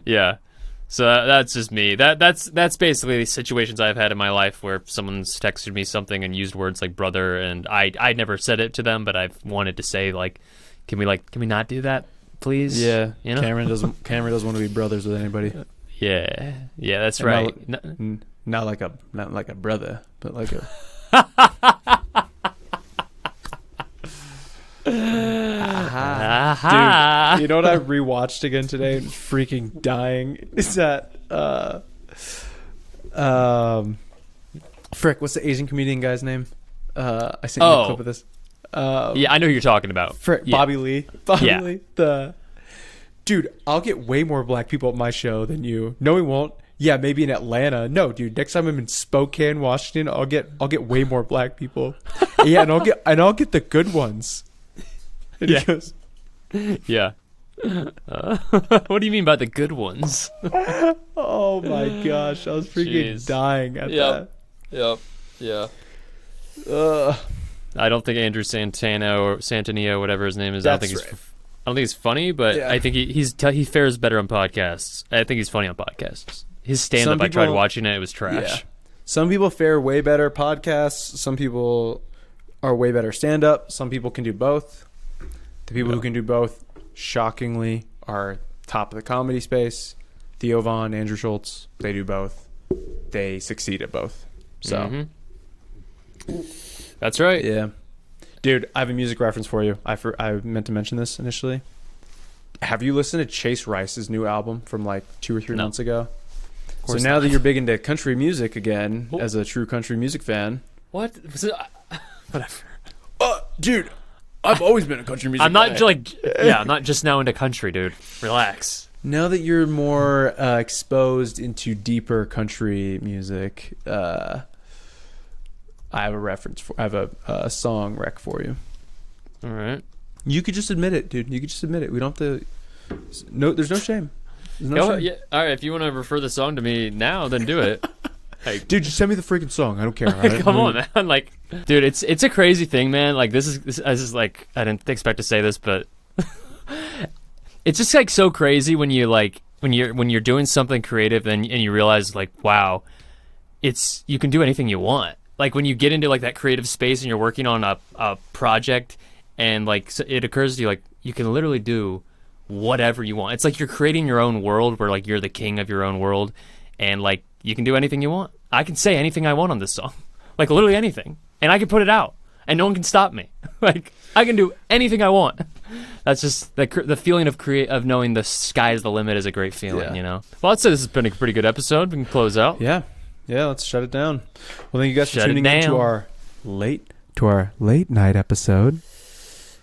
Yeah. So that's just me. That's basically the situations I've had in my life where someone's texted me something and used words like brother, and I never said it to them, but I've wanted to say like, can we not do that, please? Yeah. You know? Cameron doesn't want to be brothers with anybody. Yeah, that's And right. not like a brother, but like a Dude, you know what I rewatched again today? I'm freaking dying. Is that frick, what's the Asian comedian guy's name? I sent you a clip of this. Yeah, I know who you're talking about. Frick, Yeah. Bobby Lee. Lee. Dude, I'll get way more black people at my show than you. No, he won't. Yeah, maybe in Atlanta. No, dude. Next time I'm in Spokane, Washington, I'll get way more black people. Yeah, and I'll get the good ones. And he goes, Yeah. What do you mean by the good ones? "Oh my gosh, I was freaking dying at that." Yeah. I don't think Andrew Santana or Santanio, whatever his name is. I don't think he's funny, but I think he fares better on podcasts. I think he's funny on podcasts. His stand-up, I tried watching it. It was trash. Yeah. Some people fare way better podcasts. Some people are way better stand-up. Some people can do both. The people who can do both, shockingly, are top of the comedy space. Theo Von, Andrew Schultz, they do both. They succeed at both. So, That's right. yeah. Dude, I have a music reference for you. I meant to mention this initially. Have you listened to Chase Rice's new album from like 2 or 3 months ago? So now that you're big into country music again, as a true country music fan. What? Whatever. Dude, I've always been a country music I'm not guy. I'm not just now into country, dude. Relax. Now that you're more exposed into deeper country music, I have a song rec for you. All right. You could just admit it, dude. You could just admit it. We don't have to. No, there's no shame. There's no shame. Yeah. All right. If you want to refer the song to me now, then do it. Dude, just send me the freaking song. I don't care. Right? Come on, man. Like, dude, it's a crazy thing, man. Like, this is like, I didn't expect to say this, but it's just like so crazy when you like when you're doing something creative and you realize like, wow, you can do anything you want. Like when you get into like that creative space and you're working on a project and like it occurs to you like you can literally do whatever you want. It's like you're creating your own world where like you're the king of your own world. and like you can do anything you want. I can say anything I want on this song, like literally anything, and I can put it out, and no one can stop me. Like I can do anything I want. That's just the feeling of knowing the sky is the limit is a great feeling, you know. Well, I'd say this has been a pretty good episode. We can close out. Yeah, let's shut it down. Well, thank you guys for Shut it tuning in to down. our late night episode.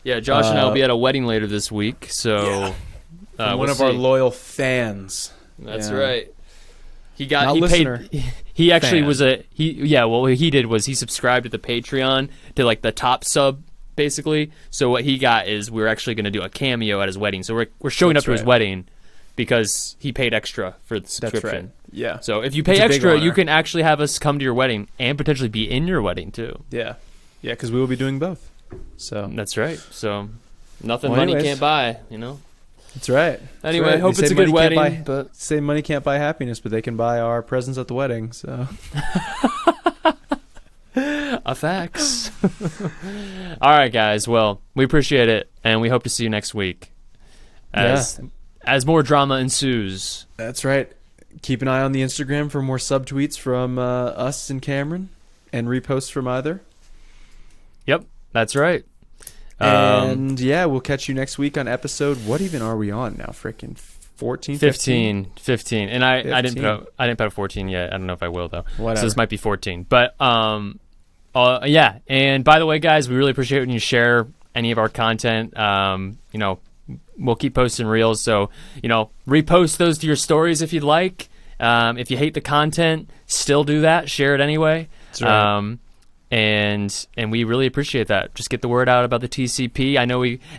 Yeah, Josh and I will be at a wedding later this week, so From one we'll of our see. loyal fans. That's Yeah. right. Not He listener, paid. He actually fan. was a he. Yeah, well, what he did was he subscribed to the Patreon to like the top sub, basically. So what he got is we're actually going to do a cameo at his wedding. So we're showing That's up to his right. wedding because he paid extra for the subscription. That's right. Yeah. So if you pay It's a big extra, you honor. can actually have us come to your wedding and potentially be in your wedding too. Yeah, because we will be doing both. So That's right. So nothing Well, money anyways. can't buy, you know. that's right. Anyway, right. hope They it's say a good money can't wedding. buy- But Say money can't buy happiness, but they can buy our presents at the wedding. So facts. All right, guys. Well, we appreciate it, and we hope to see you next week as more drama ensues. that's right. Keep an eye on the Instagram for more subtweets from us and Cameron, and reposts from either. Yep, that's right. And we'll catch you next week on episode. What even are we on now? Freaking 14, 15. And I didn't 15. put a 14 yet. I don't know if I will though. Whatever. So this might be 14. But yeah. And by the way, guys, we really appreciate when you share any of our content. You know, we'll keep posting reels, so you know, repost those to your stories if you'd like. If you hate the content, still do that. Share it anyway. That's right. And we really appreciate that. Just get the word out about the TCP.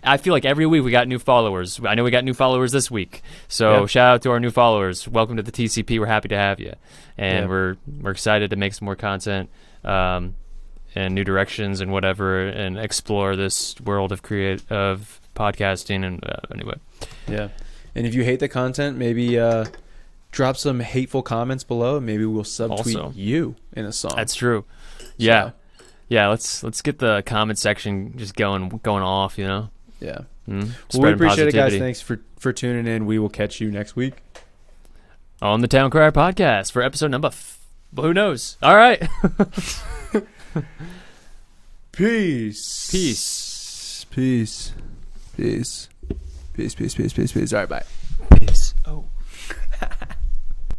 I feel like every week we got new followers. I know we got new followers this week. So shout out to our new followers. Welcome to the TCP. We're happy to have you. And we're excited to make some more content and new directions and whatever, and explore this world of podcasting. And anyway. Yeah. And if you hate the content, maybe drop some hateful comments below, and maybe we'll subtweet Also. you in a song. That's true. Yeah. Yeah, let's get the comment section just going off, you know. Yeah. Mm-hmm. Well, we Spreading appreciate it, guys. positivity. Thanks for tuning in. We will catch you next week. On the Town Crier podcast for episode number who knows? All right. Peace. Peace. Peace. Peace. Peace. Peace. Peace. Peace. Peace. All right, bye.